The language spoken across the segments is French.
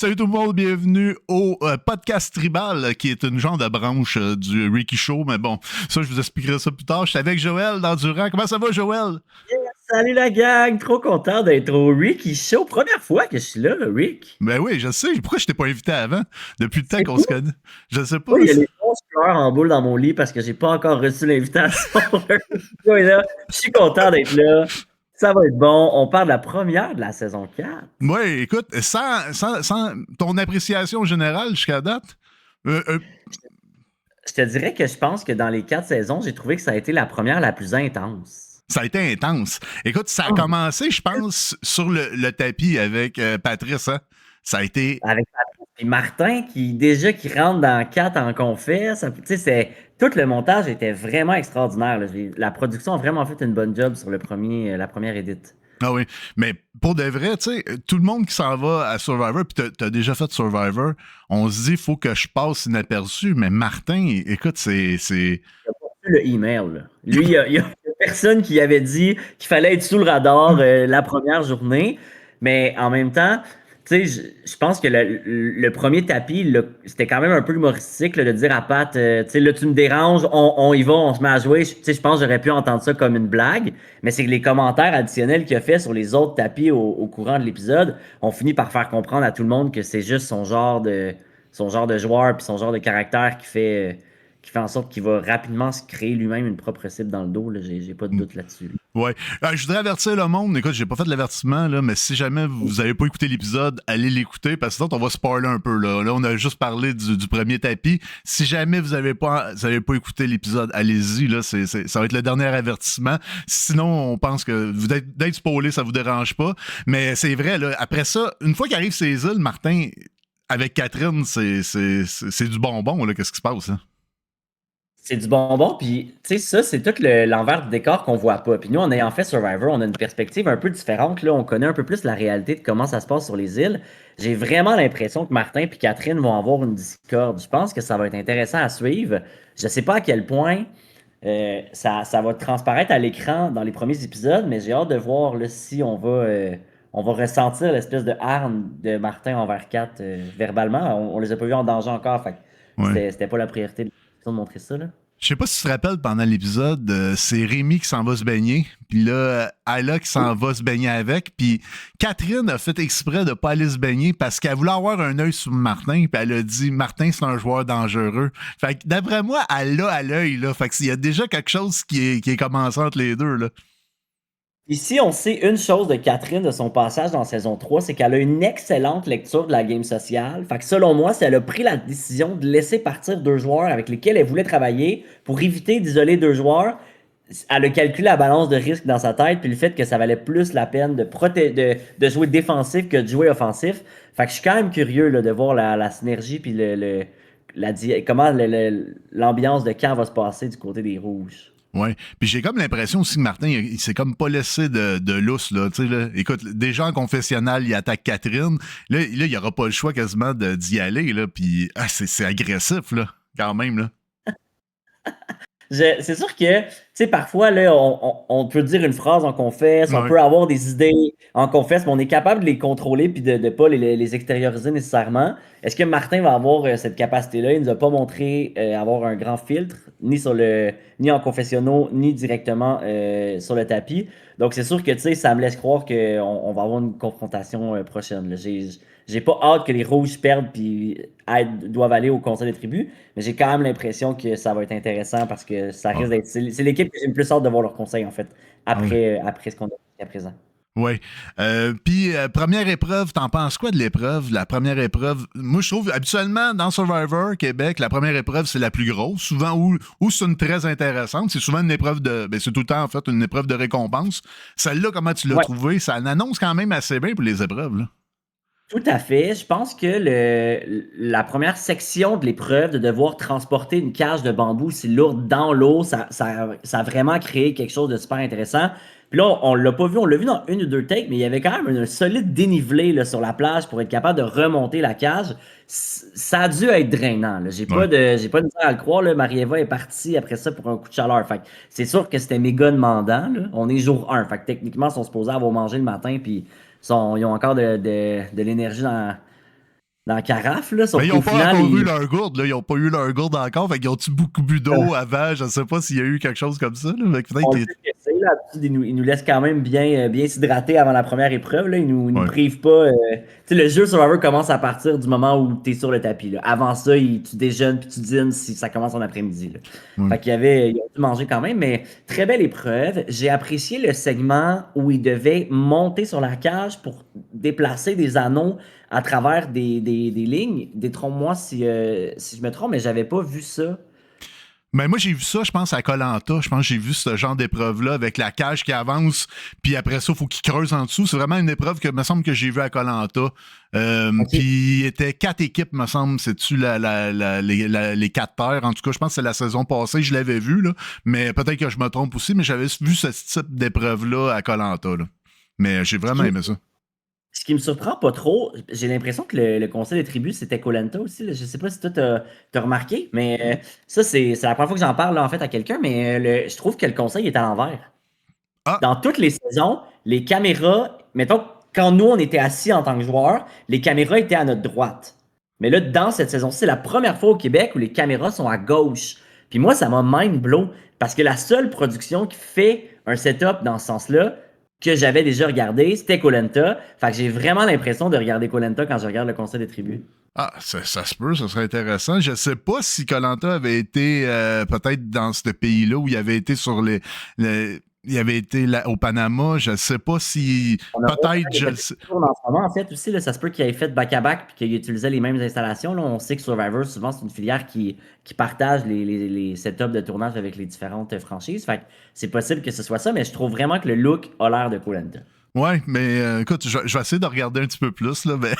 Salut tout le monde, bienvenue au podcast Tribal, qui est une genre de branche du Ricky Show, mais bon, ça je vous expliquerai ça plus tard. Je suis avec Joël d'Endurant. Comment ça va, Joël? Yes, salut la gang, trop content d'être au Ricky Show. Première fois que je suis là, Rick. Ben oui, je sais. Pourquoi je t'ai pas invité avant? Depuis le temps C'est qu'on fou. se connaît. Je sais pas. Oui, il y a les 11 fleurs en boule dans mon lit parce que j'ai pas encore reçu l'invitation. Et là, je suis content d'être là. Ça va être bon. On parle de la première de la saison 4. Ouais, écoute, sans ton appréciation générale jusqu'à date, euh, Je te dirais que je pense que dans les 4 saisons, j'ai trouvé que ça a été la première la plus intense. ça a été intense. Écoute, ça a Oh, commencé, je pense, sur le tapis avec Patrice. Hein? Ça a été. avec Patrice et Martin qui rentre dans 4 en confesse. Tu sais, tout le montage était vraiment extraordinaire, là. La production a vraiment fait une bonne job sur la première édite. Ah oui, mais pour de vrai, tu sais, tout le monde qui s'en va à Survivor, puis t'as déjà fait Survivor, on se dit, faut que je passe inaperçu, mais Martin, écoute, c'est... Il a pas reçu le email, là. Lui, il y a personne qui avait dit qu'il fallait être sous le radar la première journée. Mais en même temps, tu sais, je pense que le premier tapis, là, c'était quand même un peu humoristique là, de dire à Pat, tu sais, là, tu me déranges, on y va, on se met à jouer. Tu sais, je pense que j'aurais pu entendre ça comme une blague. Mais c'est que les commentaires additionnels qu'il a fait sur les autres tapis au courant de l'épisode ont fini par faire comprendre à tout le monde que c'est juste son genre de joueur puis son genre de caractère qui fait en sorte qu'il va rapidement se créer lui-même une propre cible dans le dos. Là. J'ai pas de doute là-dessus. Ouais. Je voudrais avertir le monde, écoute, j'ai pas fait de l'avertissement, là, mais si jamais vous avez pas écouté l'épisode, allez l'écouter, parce que sinon, on va spoiler un peu, là. Là, on a juste parlé du premier tapis. Si jamais vous avez pas écouté l'épisode, allez-y, là, ça va être le dernier avertissement. Sinon, on pense que d'être spoilé, ça vous dérange pas. Mais c'est vrai, là, après ça, une fois qu'arrive ces îles, Martin, avec Catherine, c'est du bonbon, là, qu'est-ce qui se passe, hein? C'est du bonbon, puis tu sais, ça, c'est tout l'envers du décor qu'on voit pas. Puis nous, en ayant fait Survivor, on a une perspective un peu différente. Là, on connaît un peu plus la réalité de comment ça se passe sur les îles. J'ai vraiment l'impression que Martin et Catherine vont avoir une discorde. Je pense que ça va être intéressant à suivre. Je sais pas à quel point ça va transparaître à l'écran dans les premiers épisodes, mais j'ai hâte de voir là, si on va ressentir l'espèce de hargne de Martin envers Kat verbalement. On les a pas vus en danger encore, fait que Ouais. c'était pas la priorité de montrer ça, là. Je sais pas si tu te rappelles pendant l'épisode, c'est Rémi qui s'en va se baigner, puis là, Ayla qui s'en va se baigner avec, puis Catherine a fait exprès de pas aller se baigner parce qu'elle voulait avoir un œil sur Martin, puis elle a dit Martin c'est un joueur dangereux. Fait que d'après moi, elle l'a à l'œil là, fait qu'il y a déjà quelque chose qui est commencé entre les deux là. Ici, on sait une chose de Catherine de son passage dans saison 3, c'est qu'elle a une excellente lecture de la game sociale. Fait que selon moi, si elle a pris la décision de laisser partir 2 joueurs avec lesquels elle voulait travailler pour éviter d'isoler 2 joueurs, elle a calculé la balance de risque dans sa tête, puis le fait que ça valait plus la peine de jouer défensif que de jouer offensif. Fait que je suis quand même curieux là, de voir la synergie puis comment l'ambiance de camp va se passer du côté des Rouges. Ouais. Puis j'ai comme l'impression aussi que Martin, il s'est comme pas laissé de lousse, là. Tu sais, là. Écoute, déjà en confessionnal, il attaque Catherine. Là il y aura pas le choix quasiment d'y aller, là. Puis c'est agressif, là, quand même, là. C'est sûr que, tu sais, parfois, là, on peut dire une phrase en confesse, on Ouais. peut avoir des idées en confesse, mais on est capable de les contrôler puis de ne pas les extérioriser nécessairement. Est-ce que Martin va avoir cette capacité-là? Il nous a pas montré avoir un grand filtre, ni en confessionnaux, ni directement sur le tapis. Donc, c'est sûr que, tu sais, ça me laisse croire qu'on va avoir une confrontation prochaine, là. J'ai pas hâte que les Rouges perdent puis doivent aller au Conseil des tribus. Mais j'ai quand même l'impression que ça va être intéressant parce que ça Ah, risque d'être. C'est l'équipe que j'ai le plus hâte de voir leur conseil, en fait, ah ouais. après ce qu'on a fait jusqu'à présent. Ouais. Puis, première épreuve, t'en penses quoi de l'épreuve? La première épreuve, moi, je trouve, habituellement, dans Survivor Québec, la première épreuve, c'est la plus grosse. Souvent, où c'est une très intéressante. C'est souvent une épreuve de. Ben, c'est tout le temps, en fait, une épreuve de récompense. Celle-là, comment tu l'as Ouais, trouvé? Ça en annonce quand même assez bien pour les épreuves, là. tout à fait. Je pense que la première section de l'épreuve, de devoir transporter une cage de bambou si lourde dans l'eau, ça a vraiment créé quelque chose de super intéressant. Puis là, on l'a pas vu, on l'a vu dans une ou deux takes, mais il y avait quand même un solide dénivelé là, sur la plage pour être capable de remonter la cage. Ça a dû être drainant, là. Ouais. J'ai pas de misère à le croire, là. Marie-Eva est partie après ça pour un coup de chaleur. Fait que c'est sûr que c'était méga demandant, là. On est jour 1. Fait que techniquement, ils sont supposés avoir mangé le matin, puis ils ont encore de l'énergie dans la carafe, là, Mais sauf ils qu'au n'ont pas final, encore eu leur gourde, là. Ils n'ont pas eu leur gourde encore. Fait qu'ils ont-tu beaucoup bu d'eau avant? Je ne sais pas s'il y a eu quelque chose comme ça. Là. Fait que peut-être on que le sait que c'est, là, ils nous laissent quand même bien s'hydrater avant la première épreuve. Là. Ils nous ouais. privent pas. Tu sais, le jeu Survivor commence à partir du moment où tu es sur le tapis. Là. Avant ça, tu déjeunes puis tu dînes si ça commence en après-midi. Là. Ouais. Fait ils ont dû manger quand même, mais très belle épreuve. J'ai apprécié le segment où ils devaient monter sur la cage pour déplacer des anneaux à travers des lignes. Détrompe-moi si je me trompe, mais j'avais pas vu ça. Mais moi, j'ai vu ça, je pense, à koh. Je pense que j'ai vu ce genre d'épreuve-là avec la cage qui avance, puis après ça, il faut qu'il creuse en dessous. C'est vraiment une épreuve que me semble que j'ai vue à koh. Ok. Puis il était 4 équipes, me semble, c'est-tu les 4 terres. En tout cas, je pense que c'est la saison passée, je l'avais vu, là. Mais peut-être que je me trompe aussi, mais j'avais vu ce type d'épreuve-là à koh. Mais j'ai vraiment aimé ça. Ce qui me surprend pas trop, j'ai l'impression que le conseil des tribus, c'était koh aussi. Là. Je sais pas si toi, t'as remarqué, mais ça, c'est la première fois que j'en parle là, en fait à quelqu'un, mais je trouve que le conseil est à l'envers. Ah, Dans toutes les saisons, les caméras, mettons, quand nous, on était assis en tant que joueurs, les caméras étaient à notre droite. Mais là, dans cette saison-ci, c'est la première fois au Québec où les caméras sont à gauche. Puis moi, ça m'a mind blow parce que la seule production qui fait un setup dans ce sens-là, que j'avais déjà regardé, c'était koh. Fait que j'ai vraiment l'impression de regarder koh quand je regarde le Conseil des tribus. ça se peut, ça serait intéressant. Je sais pas si koh avait été peut-être dans ce pays-là où il avait été sur il avait été au Panama. Je sais pas si. On a Peut-être, des je le sais. tours en ce moment, en fait, aussi, là, ça se peut qu'il ait fait back-à-back puis qu'il utilisait les mêmes installations. Là. On sait que Survivor, souvent, c'est une filière qui partage les setups de tournage avec les différentes franchises. Fait que c'est possible que ce soit ça, mais je trouve vraiment que le look a l'air de koh. Ouais, mais écoute, je vais essayer de regarder un petit peu plus, là, mais,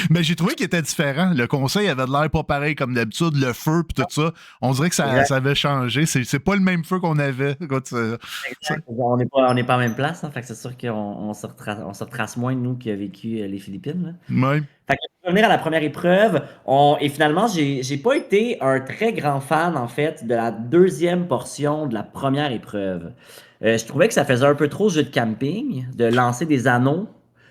mais j'ai trouvé qu'il était différent. Le conseil avait de l'air pas pareil comme d'habitude, le feu puis tout ça. On dirait que ça avait changé. C'est pas le même feu qu'on avait. Écoute, Exact. On n'est pas en même place, hein, fait que c'est sûr on se retrace moins, nous, qui a vécu les Philippines. Là. ouais. Fait que pour revenir à la première épreuve, et finalement, j'ai pas été un très grand fan, en fait, de la deuxième portion de la première épreuve. Je trouvais que ça faisait un peu trop jeu de camping, de lancer des anneaux.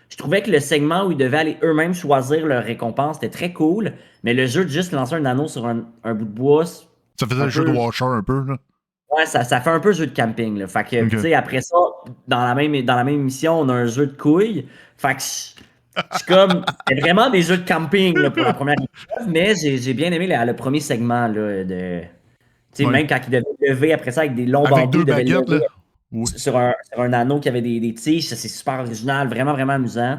Je trouvais que le segment où ils devaient aller eux-mêmes choisir leur récompense était très cool, mais le jeu de juste lancer un anneau sur un bout de bois, c'est Ça faisait un le jeu de peu. Watcher un peu, là. Ouais, ça fait un peu jeu de camping, là. Fait que, tu OK. sais, après ça, dans la même émission, on a un jeu de couilles. Fait que je suis comme. C'est vraiment des jeux de camping, là, pour la première épreuve, mais j'ai bien aimé le premier segment, là, de. Tu sais, Ouais. même quand il devait lever après ça avec des longs Avec bambous, deux il devait baguettes, là. lever Oui. sur un anneau qui avait des tiges. Ça, c'est super original, vraiment, vraiment amusant.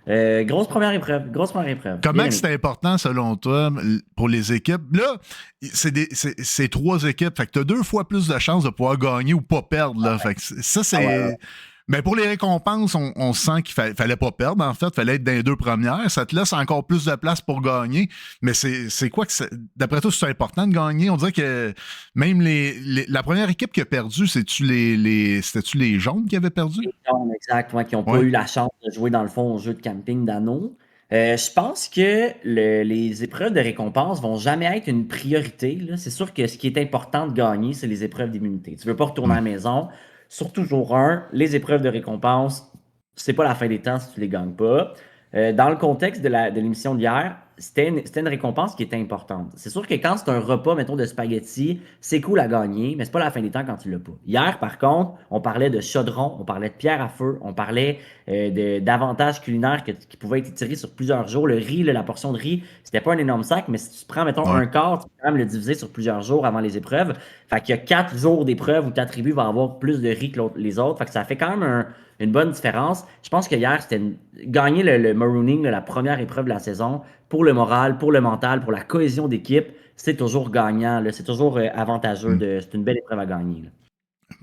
Grosse première épreuve, grosse première épreuve. Comment Bien que aimé. c'était important, selon toi, pour les équipes? Là, c'est 3 équipes. Fait que t'as 2 fois plus de chances de pouvoir gagner ou pas perdre, là. Fait que ça, Ah ouais, ouais. c'est. Mais pour les récompenses, on sent qu'il fallait pas perdre, en fait. Fallait être dans les 2 premières. Ça te laisse encore plus de place pour gagner. Mais c'est quoi que d'après toi, c'est important de gagner? On dirait que même la première équipe qui a perdu, c'était-tu les jaunes qui avaient perdu? Les jaunes, exact, ouais, qui n'ont pas Ouais. eu la chance de jouer dans le fond au jeu de camping d'anneaux. Je pense que les épreuves de récompense vont jamais être une priorité. Là. C'est sûr que ce qui est important de gagner, c'est les épreuves d'immunité. Tu veux pas retourner à Hmm. la maison. Surtout jour 1, les épreuves de récompense, c'est pas la fin des temps si tu les gagnes pas. Dans le contexte de l'émission d'hier, c'était une récompense qui était importante. C'est sûr que quand c'est un repas, mettons, de spaghettis, c'est cool à gagner, mais c'est pas la fin des temps quand tu l'as pas. Hier, par contre, on parlait de chaudron, on parlait de pierre à feu, on parlait d'avantages culinaires qui pouvaient être tirés sur plusieurs jours. Le riz, là, la portion de riz, c'était pas un énorme sac, mais si tu prends, mettons, Ouais. un quart, tu peux quand même le diviser sur plusieurs jours avant les épreuves. Fait qu'il y a 4 jours d'épreuves où ta tribu va avoir plus de riz que les autres. Fait que ça fait quand même une bonne différence. Je pense que hier, c'était gagner le marooning, là, la première épreuve de la saison, pour le moral, pour le mental, pour la cohésion d'équipe, c'est toujours gagnant. Là. C'est toujours avantageux. Hmm. C'est une belle épreuve à gagner. Là.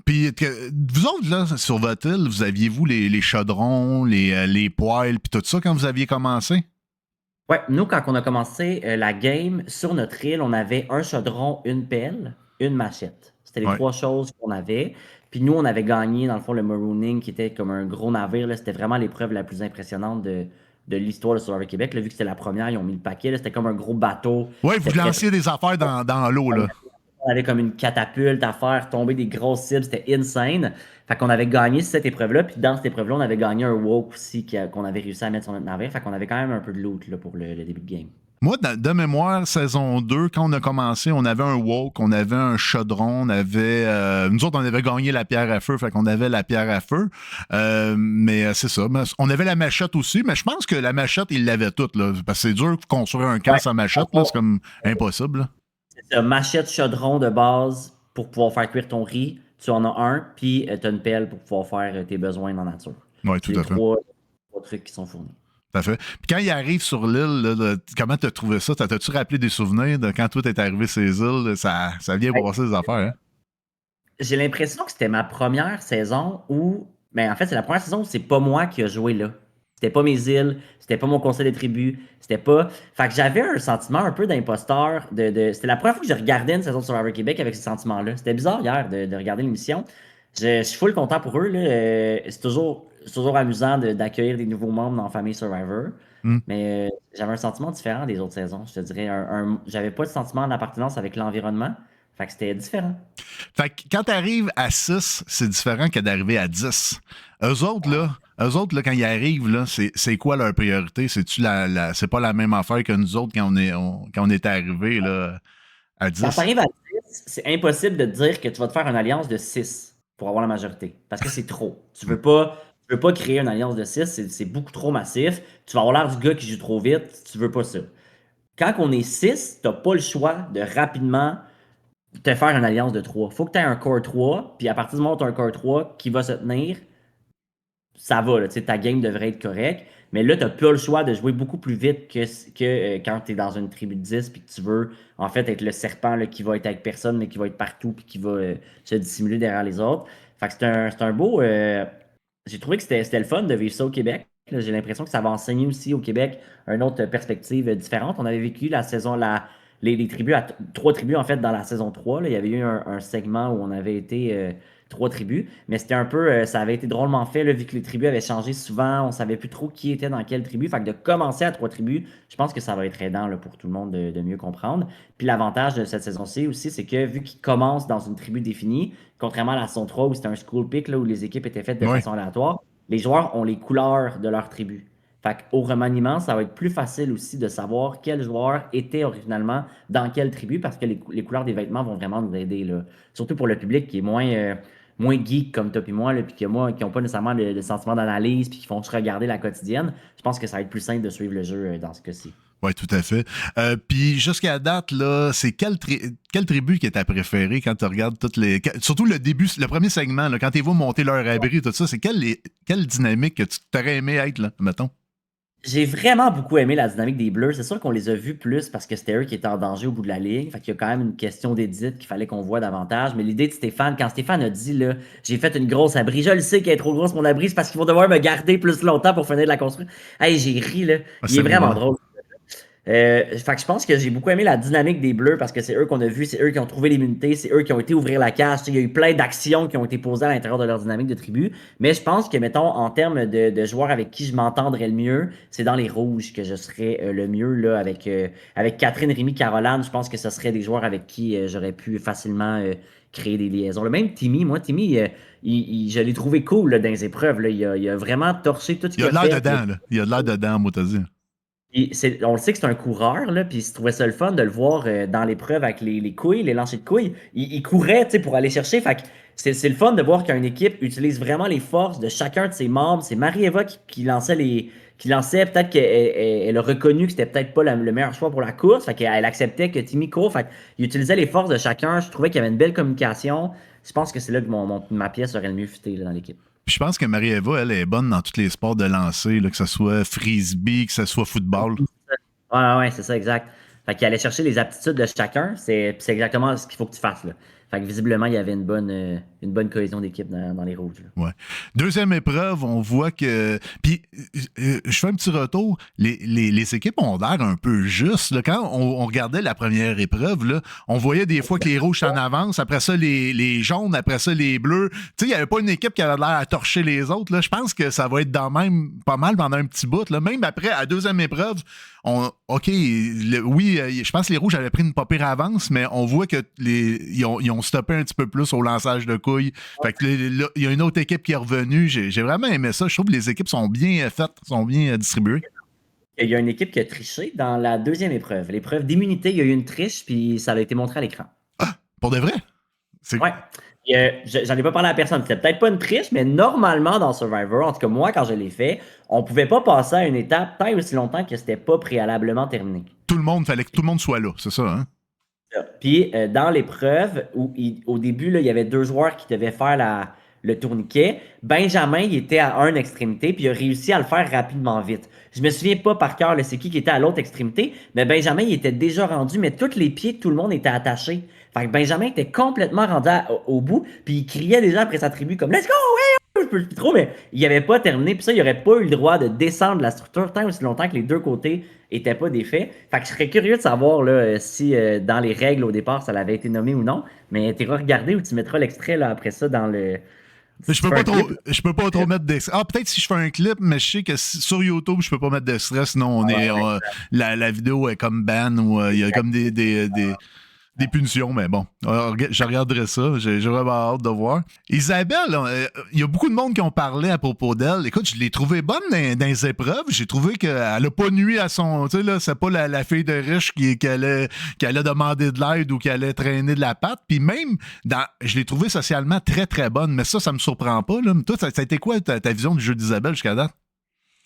Puis, vous autres, là, sur votre île, vous aviez-vous les chaudrons, les poêles, puis tout ça quand vous aviez commencé? Ouais, nous, quand on a commencé la game, sur notre île, on avait un chaudron, une pelle, une machette. C'était les Ouais. 3 choses qu'on avait. Puis nous, on avait gagné, dans le fond, le marooning, qui était comme un gros navire. Là. C'était vraiment l'épreuve la plus impressionnante de l'histoire de Survivor Québec. Là, vu que c'était la première, ils ont mis le paquet. Là. C'était comme un gros bateau. Ouais, vous C'était très lanciez des affaires dans l'eau, là. On avait comme une catapulte à faire tomber des grosses cibles, c'était insane. Fait qu'on avait gagné cette épreuve-là, puis dans cette épreuve-là, on avait gagné un woke aussi qu'on avait réussi à mettre sur notre navire. Fait qu'on avait quand même un peu de loot là, pour le début de game. Moi, de mémoire, saison 2, quand on a commencé, on avait un wok, on avait un chaudron, on avait. Nous autres, on avait gagné la pierre à feu, fait qu'on avait la pierre à feu. Mais c'est ça. On avait la machette aussi, mais je pense que la machette, ils l'avaient toute, là. Parce que c'est dur de construire un camp sans machette, là. C'est comme impossible, là. C'est ça, machette, chaudron de base pour pouvoir faire cuire ton riz. Tu en as un, puis tu as une pelle pour pouvoir faire tes besoins dans la nature. Oui, tout C'est à les fait. trois trucs qui sont fournis. Tout à fait. Puis quand il arrive sur l'île, là, comment t'as trouvé ça? T'as-tu rappelé des souvenirs de quand toi t'es arrivé sur ces îles? Ça vient passer des affaires, hein? J'ai l'impression que c'était ma première saison où. Ben, en fait, c'est la première saison où c'est pas moi qui a joué là. C'était pas mes îles, c'était pas mon conseil de tribu, c'était pas. Fait que j'avais un sentiment un peu d'imposteur. C'était la première fois que je regardais une saison de Survivor Québec avec ce sentiment-là. C'était bizarre hier de regarder l'émission. Je suis full content pour eux, là. C'est toujours amusant d'accueillir des nouveaux membres dans la famille Survivor. Hmm. Mais j'avais un sentiment différent des autres saisons. Je te dirais, j'avais pas de sentiment d'appartenance avec l'environnement. Fait que c'était différent. Fait que quand t'arrives à 6, c'est différent que d'arriver à 10. Eux autres, là, quand ils arrivent, là, c'est quoi leur priorité? C'est-tu c'est pas la même affaire que nous autres quand on est arrivés là, à 10? Quand tu arrives à 10, c'est impossible de te dire que tu vas te faire une alliance de 6 pour avoir la majorité. Parce que c'est trop. Tu veux pas créer une alliance de 6, c'est beaucoup trop massif. Tu vas avoir l'air du gars qui joue trop vite. Tu veux pas ça. Quand on est 6, tu n'as pas le choix de rapidement te faire une alliance de 3. Faut que tu aies un core 3, puis à partir du moment où tu as un core 3 qui va se tenir, ça va, là, ta game devrait être correcte. Mais là, tu n'as pas le choix de jouer beaucoup plus vite que quand tu es dans une tribu de 10 puis que tu veux en fait être le serpent là, qui va être avec personne, mais qui va être partout puis qui va se dissimuler derrière les autres. Fait que c'est un beau. J'ai trouvé que c'était le fun de vivre ça au Québec. Là, j'ai l'impression que ça va enseigner aussi au Québec une autre perspective différente. On avait vécu la saison, les tribus, trois tribus en fait dans la saison 3. Là. Il y avait eu un segment où on avait été trois tribus, mais c'était un peu, ça avait été drôlement fait, là, vu que les tribus avaient changé souvent, on savait plus trop qui était dans quelle tribu. Fait que de commencer à trois tribus, je pense que ça va être aidant là, pour tout le monde de mieux comprendre. Puis l'avantage de cette saison-ci aussi, c'est que vu qu'ils commencent dans une tribu définie, contrairement à la saison 3 où c'était un school pick là, où les équipes étaient faites de Oui. façon aléatoire, les joueurs ont les couleurs de leur tribu. Fait qu'au remaniement, ça va être plus facile aussi de savoir quel joueur était originalement dans quelle tribu parce que les couleurs des vêtements vont vraiment nous aider. Là. Surtout pour le public qui est moins geek comme toi et moi, là, puis qui n'ont pas nécessairement le sentiment d'analyse puis qui font juste regarder la quotidienne. Je pense que ça va être plus simple de suivre le jeu dans ce cas-ci. Oui, tout à fait. Puis jusqu'à date, là, c'est quelle tribu qui est ta préférée quand tu regardes toutes les. Surtout le début, le premier segment, là, quand tu vas monter leur abri, tout ça, c'est quelle dynamique que tu t'aurais aimé être, là, mettons? J'ai vraiment beaucoup aimé la dynamique des Bleus. C'est sûr qu'on les a vus plus parce que c'était eux qui étaient en danger au bout de la ligne. Fait qu'il y a quand même une question d'édite qu'il fallait qu'on voit davantage. Mais l'idée de Stéphane, quand Stéphane a dit là, j'ai fait une grosse abri, je le sais qu'elle est trop grosse mon abri, c'est parce qu'ils vont devoir me garder plus longtemps pour finir de la construire. Hey, j'ai ri là. Ah, Il est vraiment bon. drôle. Fait que je pense que j'ai beaucoup aimé la dynamique des Bleus parce que c'est eux qu'on a vu, c'est eux qui ont trouvé l'immunité, c'est eux qui ont été ouvrir la cage. Il y a eu plein d'actions qui ont été posées à l'intérieur de leur dynamique de tribu. Mais je pense que, mettons, en termes de joueurs avec qui je m'entendrais le mieux, c'est dans les rouges que je serais le mieux là, avec Catherine, Rémi, Caroline. Je pense que ce serait des joueurs avec qui j'aurais pu facilement créer des liaisons. Le même Timmy, je l'ai trouvé cool là, dans les épreuves. Là. Il a vraiment torché tout ce qu'il a fait. Il a de l'air dedans, là. Il a de l'air dedans, moi, t'as dit. On le sait que c'est un coureur, là, puis il se trouvait ça le fun de le voir dans l'épreuve avec les couilles, les lancers de couilles. Il courait pour aller chercher. Fait que c'est le fun de voir qu'une équipe utilise vraiment les forces de chacun de ses membres. C'est Marie-Eva qui lançait peut-être qu'elle a reconnu que c'était peut-être pas le meilleur choix pour la course. Fait qu'elle acceptait que Timmy court. Fait qu'il utilisait les forces de chacun. Je trouvais qu'il y avait une belle communication. Je pense que c'est là que ma pièce aurait le mieux fité dans l'équipe. Puis je pense que Marie-Eva, elle est bonne dans tous les sports de lancer, là, que ce soit frisbee, que ce soit football. Ouais, c'est ça, exact. Fait qu'il allait chercher les aptitudes de chacun. C'est exactement ce qu'il faut que tu fasses. Là. Fait que visiblement, il y avait une bonne cohésion d'équipe dans les rouges. Là. Ouais. Deuxième épreuve, on voit que. Puis, je fais un petit retour. Les équipes ont l'air un peu justes. Là. Quand on regardait la première épreuve, là, on voyait des fois que les rouges en avance, après ça, les jaunes, après ça, les bleus. Tu sais, il n'y avait pas une équipe qui avait l'air à torcher les autres. Là. Je pense que ça va être dans même pas mal pendant un petit bout. Là. Même après, à deuxième épreuve, je pense que les rouges avaient pris une pas pire avance, mais on voit que ils ont stoppé un petit peu plus au lançage de couilles. Fait que il y a une autre équipe qui est revenue. J'ai vraiment aimé ça. Je trouve que les équipes sont bien faites, sont bien distribuées. Il y a une équipe qui a triché dans la deuxième épreuve. L'épreuve d'immunité, il y a eu une triche, puis ça a été montré à l'écran. Pour de vrai? C'est... Ouais. J'en ai pas parlé à personne. C'était peut-être pas une triche, mais normalement dans Survivor, en tout cas moi quand je l'ai fait, on pouvait pas passer à une étape tant et aussi longtemps que c'était pas préalablement terminé. Tout le monde, fallait que tout le monde soit là, c'est ça, hein? Puis dans l'épreuve, au début, là, il y avait 2 joueurs qui devaient faire le tourniquet. Benjamin, il était à une extrémité, puis il a réussi à le faire rapidement vite. Je me souviens pas par cœur, c'est qui était à l'autre extrémité, mais Benjamin, il était déjà rendu, mais tous les pieds de tout le monde étaient attachés. Fait que Benjamin était complètement rendu au bout, puis il criait déjà après sa tribu comme Let's go! Ouais, je peux plus trop, mais il avait pas terminé, puis ça, il aurait pas eu le droit de descendre la structure tant aussi longtemps que les deux côtés étaient pas défaits. Fait que je serais curieux de savoir là, si dans les règles au départ ça avait été nommé ou non, mais tu iras regarder ou tu mettras l'extrait là, après ça dans le. Mais Si tu fais un clip. je peux pas trop mettre d'extrait. Ah, peut-être si je fais un clip, mais je sais que sur YouTube, je peux pas mettre d'extrait, sinon la vidéo est comme ban ou il y a comme des punitions, mais bon, je regarderai ça. J'ai vraiment hâte de voir. Isabelle, il y a beaucoup de monde qui ont parlé à propos d'elle. Écoute, je l'ai trouvée bonne dans les épreuves. J'ai trouvé qu'elle a pas nuit à son... Tu sais, là, c'est pas la fille de riche qui allait demander de l'aide ou qui allait traîner de la patte. Puis même, je l'ai trouvée socialement très, très bonne. Mais ça me surprend pas. Là. Mais toi, ça a été quoi ta vision du jeu d'Isabelle jusqu'à date?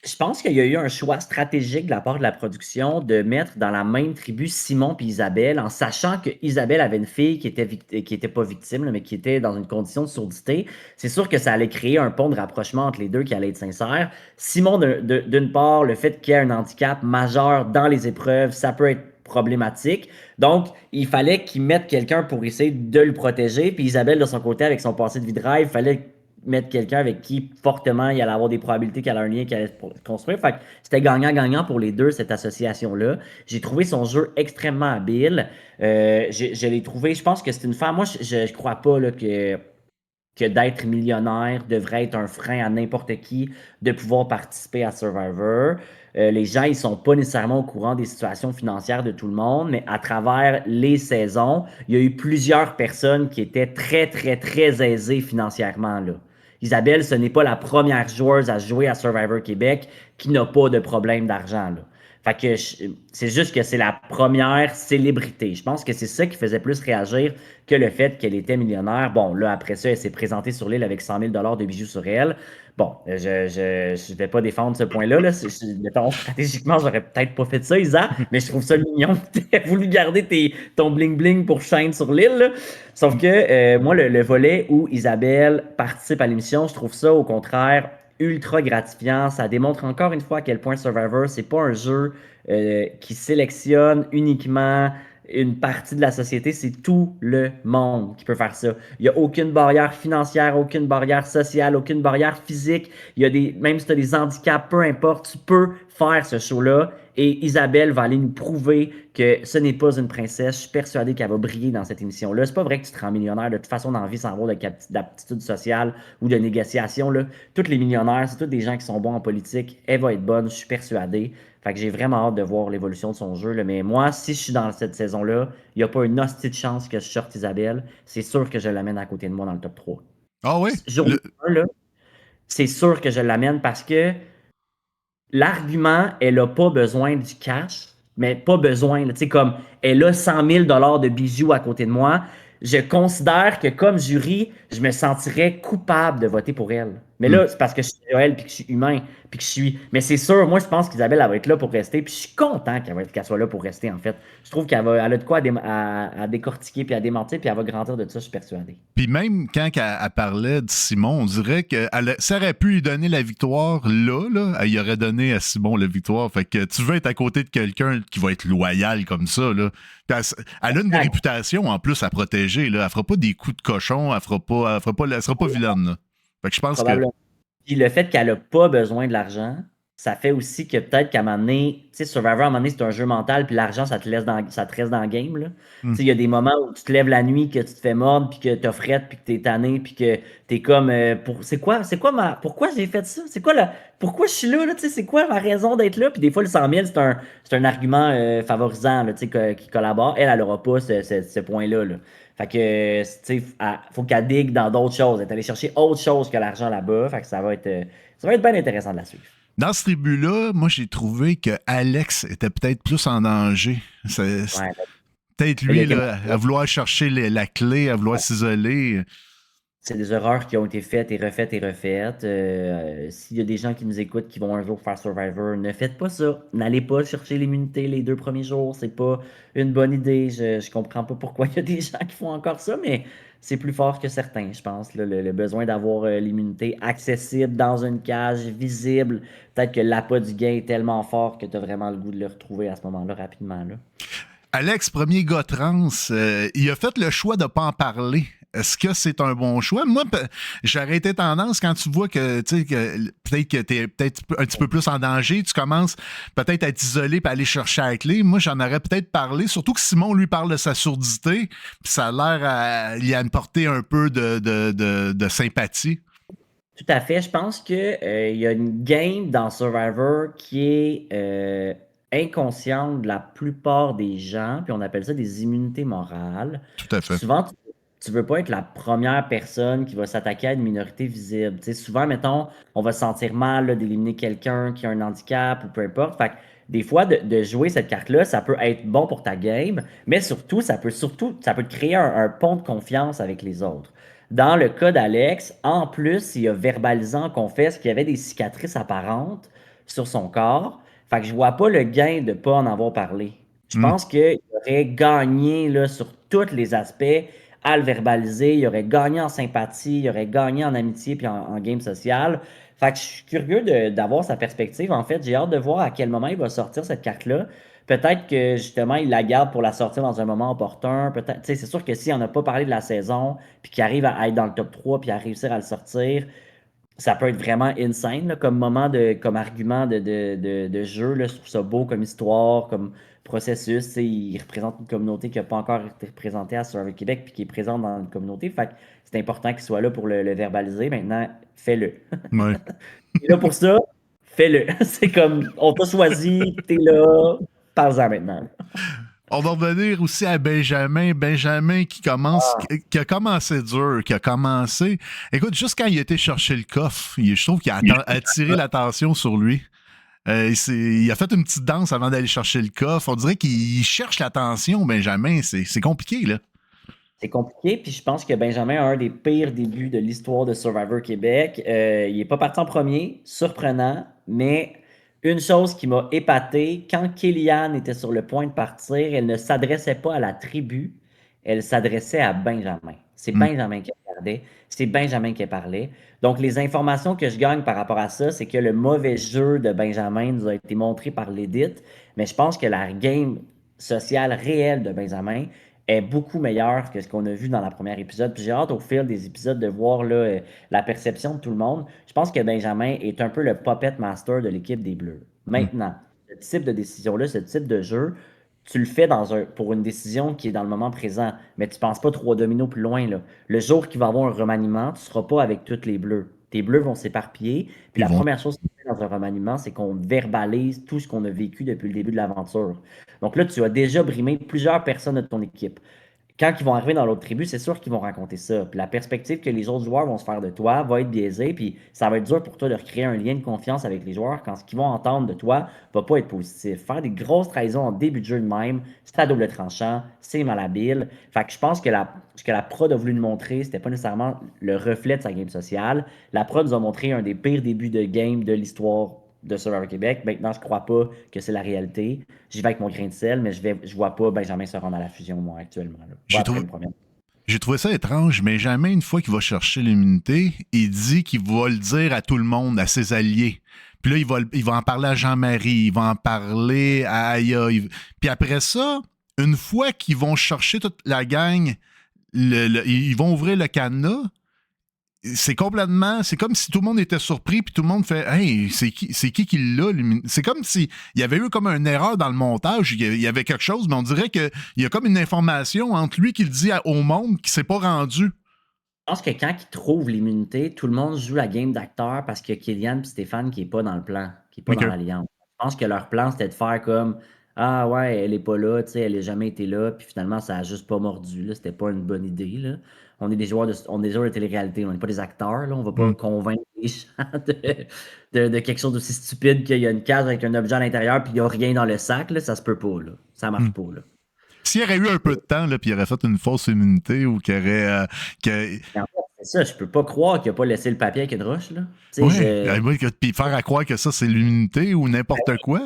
Je pense qu'il y a eu un choix stratégique de la part de la production de mettre dans la même tribu Simon et Isabelle, en sachant que Isabelle avait une fille qui était pas victime, là, mais qui était dans une condition de surdité. C'est sûr que ça allait créer un pont de rapprochement entre les deux qui allait être sincère. Simon, d'une part, le fait qu'il y ait un handicap majeur dans les épreuves, ça peut être problématique. Donc, il fallait qu'ils mettent quelqu'un pour essayer de le protéger. Puis Isabelle, de son côté, avec son passé de vie de rêve, il fallait mettre quelqu'un avec qui fortement il allait avoir des probabilités qu'il allait un lien qui allait se construire. Fait que c'était gagnant-gagnant pour les deux, cette association-là. J'ai trouvé son jeu extrêmement habile. Je l'ai trouvé, je pense que c'est une femme. Moi, je crois pas là, que d'être millionnaire devrait être un frein à n'importe qui de pouvoir participer à Survivor. Les gens, ils sont pas nécessairement au courant des situations financières de tout le monde, mais à travers les saisons, il y a eu plusieurs personnes qui étaient très, très, très aisées financièrement, là. Isabelle, ce n'est pas la première joueuse à jouer à Survivor Québec qui n'a pas de problème d'argent, là. Fait que c'est juste que c'est la première célébrité. Je pense que c'est ça qui faisait plus réagir que le fait qu'elle était millionnaire. Bon, là, après ça, elle s'est présentée sur l'île avec 100 000 de bijoux sur elle. Bon, je vais pas défendre ce point-là. Là. Mettons, stratégiquement, j'aurais peut-être pas fait ça, Isa, mais je trouve ça mignon que tu aies voulu garder ton bling-bling pour chaîne sur l'île. Là. Sauf que moi, le volet où Isabelle participe à l'émission, je trouve ça au contraire ultra gratifiant. Ça démontre encore une fois à quel point Survivor, c'est pas un jeu qui sélectionne uniquement une partie de la société, c'est tout le monde qui peut faire ça. Il n'y a aucune barrière financière, aucune barrière sociale, aucune barrière physique. Il y a même si tu as des handicaps, peu importe, tu peux faire ce show-là. Et Isabelle va aller nous prouver que ce n'est pas une princesse. Je suis persuadé qu'elle va briller dans cette émission-là. C'est pas vrai que tu te rends millionnaire de toute façon dans la vie sans avoir d'aptitude sociale ou de négociation. Là. Tous les millionnaires, c'est tous des gens qui sont bons en politique. Elle va être bonne, je suis persuadé. Fait que j'ai vraiment hâte de voir l'évolution de son jeu. Là. Mais moi, si je suis dans cette saison-là, il n'y a pas une hostie de chance que je sorte Isabelle. C'est sûr que je l'amène à côté de moi dans le top 3. Ah oui? Jour 1, là, c'est sûr que je l'amène parce que l'argument, elle n'a pas besoin du cash, mais pas besoin. Tu sais, comme elle a 100 000 de bijoux à côté de moi, je considère que comme jury, je me sentirais coupable de voter pour elle. Mais là, c'est parce que je suis Joël, puis que je suis humain, puis que je suis. Mais c'est sûr, moi, je pense qu'Isabelle, elle va être là pour rester, puis je suis content qu'elle soit là pour rester, en fait. Je trouve elle a de quoi à décortiquer, puis à démentir, puis elle va grandir de ça, je suis persuadé. Puis même quand elle parlait de Simon, on dirait que ça aurait pu lui donner la victoire là, elle y aurait donné à Simon la victoire. Fait que tu veux être à côté de quelqu'un qui va être loyal comme ça, là. Elle a une réputation en plus à protéger, là. Elle fera pas des coups de cochon, elle sera pas vilaine, là. Fait que je pense que. Puis le fait qu'elle n'a pas besoin de l'argent, ça fait aussi que peut-être qu'à un moment donné, tu sais, Survivor, à un moment donné, c'est un jeu mental, puis l'argent, ça te reste dans le game, là. Tu sais, il y a des moments où tu te lèves la nuit, que tu te fais mordre, puis que t'as frette, puis que t'es tanné, puis que t'es comme, pourquoi j'ai fait ça? Pourquoi je suis là, tu sais, c'est quoi ma raison d'être là? Puis des fois, le 100 000, c'est un argument favorisant, là, tu sais, qui collabore. Elle aura pas ce point-là, là. Fait que, tu sais, faut qu'elle digue dans d'autres choses. Elle est allée chercher autre chose que l'argent là-bas. Fait que ça va être bien intéressant de la suivre. Dans ce tribu-là, moi, j'ai trouvé que Alex était peut-être plus en danger. Ouais, Peut-être il y a lui, là, à vouloir chercher la clé, à vouloir s'isoler. c'est des erreurs qui ont été faites et refaites et refaites. S'il y a des gens qui nous écoutent qui vont un jour faire Survivor, ne faites pas ça. N'allez pas chercher l'immunité les 2 premiers jours. C'est pas une bonne idée. Je comprends pas pourquoi il y a des gens qui font encore ça, mais c'est plus fort que certains, je pense. Là, le besoin d'avoir l'immunité accessible dans une cage, visible. Peut-être que l'appât du gain est tellement fort que tu as vraiment le goût de le retrouver à ce moment-là rapidement. Là. Alex, premier gars trans, il a fait le choix de ne pas en parler. Est-ce que c'est un bon choix? Moi, j'aurais été tendance quand tu vois que, tu sais, peut-être que tu es peut-être un petit peu plus en danger, tu commences peut-être à t'isoler et à aller chercher la clé. Moi, j'en aurais peut-être parlé, surtout que Simon lui parle de sa surdité, puis ça a l'air à lui apporter un peu de sympathie. Tout à fait. Je pense que, il y a une game dans Survivor qui est inconsciente de la plupart des gens, puis on appelle ça des immunités morales. Tout à fait. Souvent, tu veux pas être la première personne qui va s'attaquer à une minorité visible. Tu sais, souvent, mettons, on va se sentir mal là, d'éliminer quelqu'un qui a un handicap ou peu importe. Fait que des fois, de jouer cette carte-là, ça peut être bon pour ta game, mais surtout, ça peut te créer un pont de confiance avec les autres. Dans le cas d'Alex, en plus, il a verbalisé en confesse qu'il y avait des cicatrices apparentes sur son corps. Fait que je vois pas le gain de pas en avoir parlé. Je Hmm. pense qu'il aurait gagné là, sur tous les aspects à le verbaliser. Il aurait gagné en sympathie, il aurait gagné en amitié puis en game social. Fait que je suis curieux d'avoir sa perspective. En fait, j'ai hâte de voir à quel moment il va sortir cette carte-là. Peut-être que justement, il la garde pour la sortir dans un moment opportun. Peut-être, tu sais, c'est sûr que s'il n'en a pas parlé de la saison, puis qu'il arrive à être dans le top 3 puis à réussir à le sortir, ça peut être vraiment insane là, comme moment comme argument de jeu. Là, je trouve ça beau comme histoire, comme processus. Tu sais, il représente une communauté qui n'a pas encore été représentée à Survivor Québec puis qui est présente dans la communauté. Fait que c'est important qu'il soit là pour le verbaliser. Maintenant, fais-le. Ouais. Et là pour ça, fais-le. C'est comme on t'a choisi, t'es là, parle-en maintenant. On va revenir aussi à Benjamin. Benjamin qui a commencé dur, qui a commencé. Écoute, juste quand il a été chercher le coffre, je trouve qu'il a attiré l'attention sur lui. Il a fait une petite danse avant d'aller chercher le coffre. On dirait qu'il cherche l'attention, Benjamin. C'est compliqué, là. C'est compliqué, puis je pense que Benjamin a un des pires débuts de l'histoire de Survivor Québec. Il n'est pas parti en premier, surprenant, mais une chose qui m'a épaté, quand Kellyanne était sur le point de partir, elle ne s'adressait pas à la tribu, elle s'adressait à Benjamin. C'est Mm. Benjamin qui regardait, c'est Benjamin qui parlait. Donc les informations que je gagne par rapport à ça, c'est que le mauvais jeu de Benjamin nous a été montré par l'édite, mais je pense que la game sociale réelle de Benjamin, est beaucoup meilleure que ce qu'on a vu dans la première épisode. Puis j'ai hâte au fil des épisodes de voir là, la perception de tout le monde. Je pense que Benjamin est un peu le puppet master de l'équipe des Bleus. Mm. Maintenant, ce type de décision-là, ce type de jeu, tu le fais pour une décision qui est dans le moment présent, mais tu ne penses pas 3 dominos plus loin. Là. Le jour qu'il va y avoir un remaniement, tu ne seras pas avec toutes les Bleus. Tes Bleus vont s'éparpiller. Puis Ils la vont. première chose qu'on fait dans un remaniement, c'est qu'on verbalise tout ce qu'on a vécu depuis le début de l'aventure. Donc là, tu as déjà brimé plusieurs personnes de ton équipe. Quand ils vont arriver dans l'autre tribu, c'est sûr qu'ils vont raconter ça. Puis la perspective que les autres joueurs vont se faire de toi va être biaisée, puis ça va être dur pour toi de recréer un lien de confiance avec les joueurs quand ce qu'ils vont entendre de toi va pas être positif. Faire des grosses trahisons en début de jeu de même, c'est à double tranchant, c'est malhabile. Fait que je pense que ce que la prod a voulu nous montrer, c'était pas nécessairement le reflet de sa game sociale. La prod nous a montré un des pires débuts de game de l'histoire de Survivor Québec. Maintenant, je crois pas que c'est la réalité. J'y vais avec mon grain de sel, mais je vois pas Benjamin se rendre à la fusion, moi, actuellement. Là. Pas J'ai après trouvé, une première. j'ai trouvé ça étrange, mais jamais une fois qu'il va chercher l'immunité, il dit qu'il va le dire à tout le monde, à ses alliés. Puis là, il va en parler à Jean-Marie, il va en parler à Aya. Puis après ça, une fois qu'ils vont chercher toute la gang, ils vont ouvrir le cadenas, c'est comme si tout le monde était surpris puis tout le monde fait hey, c'est qui l'a, c'est comme si il y avait eu comme une erreur dans le montage, il y avait quelque chose, mais on dirait que il y a comme une information entre lui qui le dit au monde qui s'est pas rendu. Je pense que quand ils trouvent l'immunité, tout le monde joue la game d'acteur parce que Kylian et Stéphane qui est pas dans le plan, qui est pas dans OK. l'alliance. Je pense que leur plan, c'était de faire comme ah ouais, elle est pas là, tu sais, elle a jamais été là, puis finalement, ça a juste pas mordu, là. C'était pas une bonne idée, là. on est des joueurs de télé-réalité, on n'est pas des acteurs, là. On va pas Mm. convaincre les gens de quelque chose d'aussi stupide qu'il y a une cage avec un objet à l'intérieur puis il n'y a rien dans le sac, là, ça se peut pas, là. Ça marche Mm. pas, là. S'il y aurait eu un peu de temps, là, puis il aurait fait une fausse immunité ou qu'il aurait. En fait, c'est ça, je peux pas croire qu'il a pas laissé le papier avec une roche, là. Tu Ouais, sais, puis faire à croire que ça, c'est l'immunité ou n'importe quoi.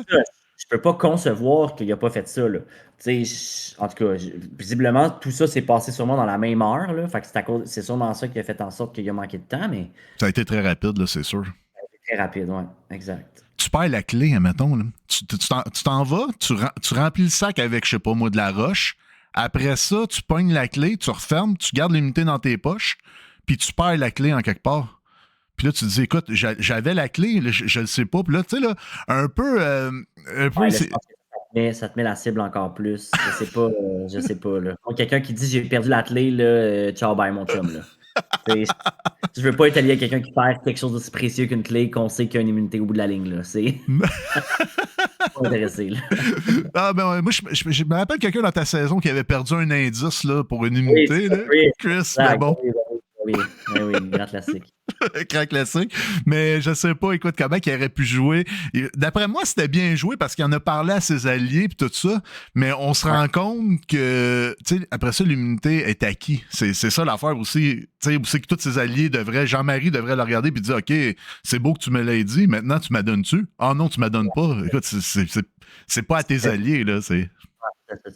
je peux pas concevoir qu'il a pas fait ça, là. Tu sais, en tout cas, visiblement, tout ça s'est passé sûrement dans la même heure, là. Fait que c'est sûrement ça qui a fait en sorte qu'il a manqué de temps, mais Ça a été très rapide, là, c'est sûr. c'est très rapide, ouais, exact. Tu perds la clé, admettons. Là. Tu t'en vas, tu remplis le sac avec, je sais pas moi, de la roche. Après ça, tu pognes la clé, tu refermes, tu gardes l'immunité dans tes poches, puis tu perds la clé en quelque part. Puis là, tu te dis, écoute, j'avais la clé, là, je le sais pas. Puis là, tu sais, là, un peu. Ouais, là, je pense que ça te met la cible encore plus. Je sais pas, là. Donc, quelqu'un qui dit j'ai perdu la clé, là, ciao, bye, mon chum, là. Je veux pas être allié à quelqu'un qui perd quelque chose d'aussi précieux qu'une clé qu'on sait qu'il y a une immunité au bout de la ligne, là. C'est pas intéressé, là. Ah, ben, ouais, moi, je me rappelle quelqu'un dans ta saison qui avait perdu un indice là, pour une immunité. Oui, Là. oui, Chris, mais bon. oui, grand classique. Grand classique. Mais je sais pas, écoute, comment il aurait pu jouer. D'après moi, c'était bien joué parce qu'il en a parlé à ses alliés et tout ça. Mais on se rend compte que, tu sais, après ça, l'immunité est acquis. C'est ça l'affaire aussi. Tu sais, aussi que tous ses alliés devraient, Jean-Marie devrait le regarder et dire, OK, c'est beau que tu me l'aies dit, maintenant tu m'adonnes-tu? Ah non, tu m'adonnes pas. Écoute, c'est pas à tes alliés, là. C'est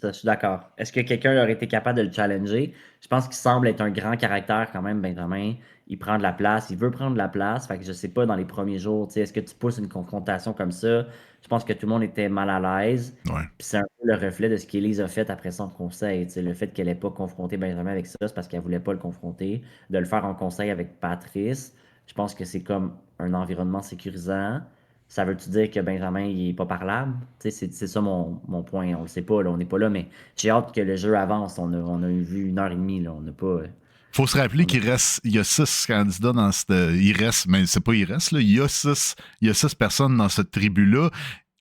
ça, je suis d'accord. Est-ce que quelqu'un aurait été capable de le challenger? Je pense qu'il semble être un grand caractère quand même, Benjamin. Il prend de la place, il veut prendre de la place. Fait que je sais pas, dans les premiers jours, tu sais, est-ce que tu pousses une confrontation comme ça? Je pense que tout le monde était mal à l'aise. Ouais. Puis c'est un peu le reflet de ce qu'Élise a fait après son conseil. Tu sais, le fait qu'elle n'ait pas confronté Benjamin avec ça, c'est parce qu'elle voulait pas le confronter. De le faire en conseil avec Patrice, je pense que c'est comme un environnement sécurisant. Ça veut-tu dire que Benjamin, il est pas parlable? Tu sais, c'est ça mon point. On le sait pas, là, on n'est pas là, mais j'ai hâte que le jeu avance. On a vu 1 heure et demie, là. On n'a pas. Faut se rappeler il y a 6 candidats dans cette. Il reste, mais c'est pas il reste, là. Il y a 6 personnes dans cette tribu-là.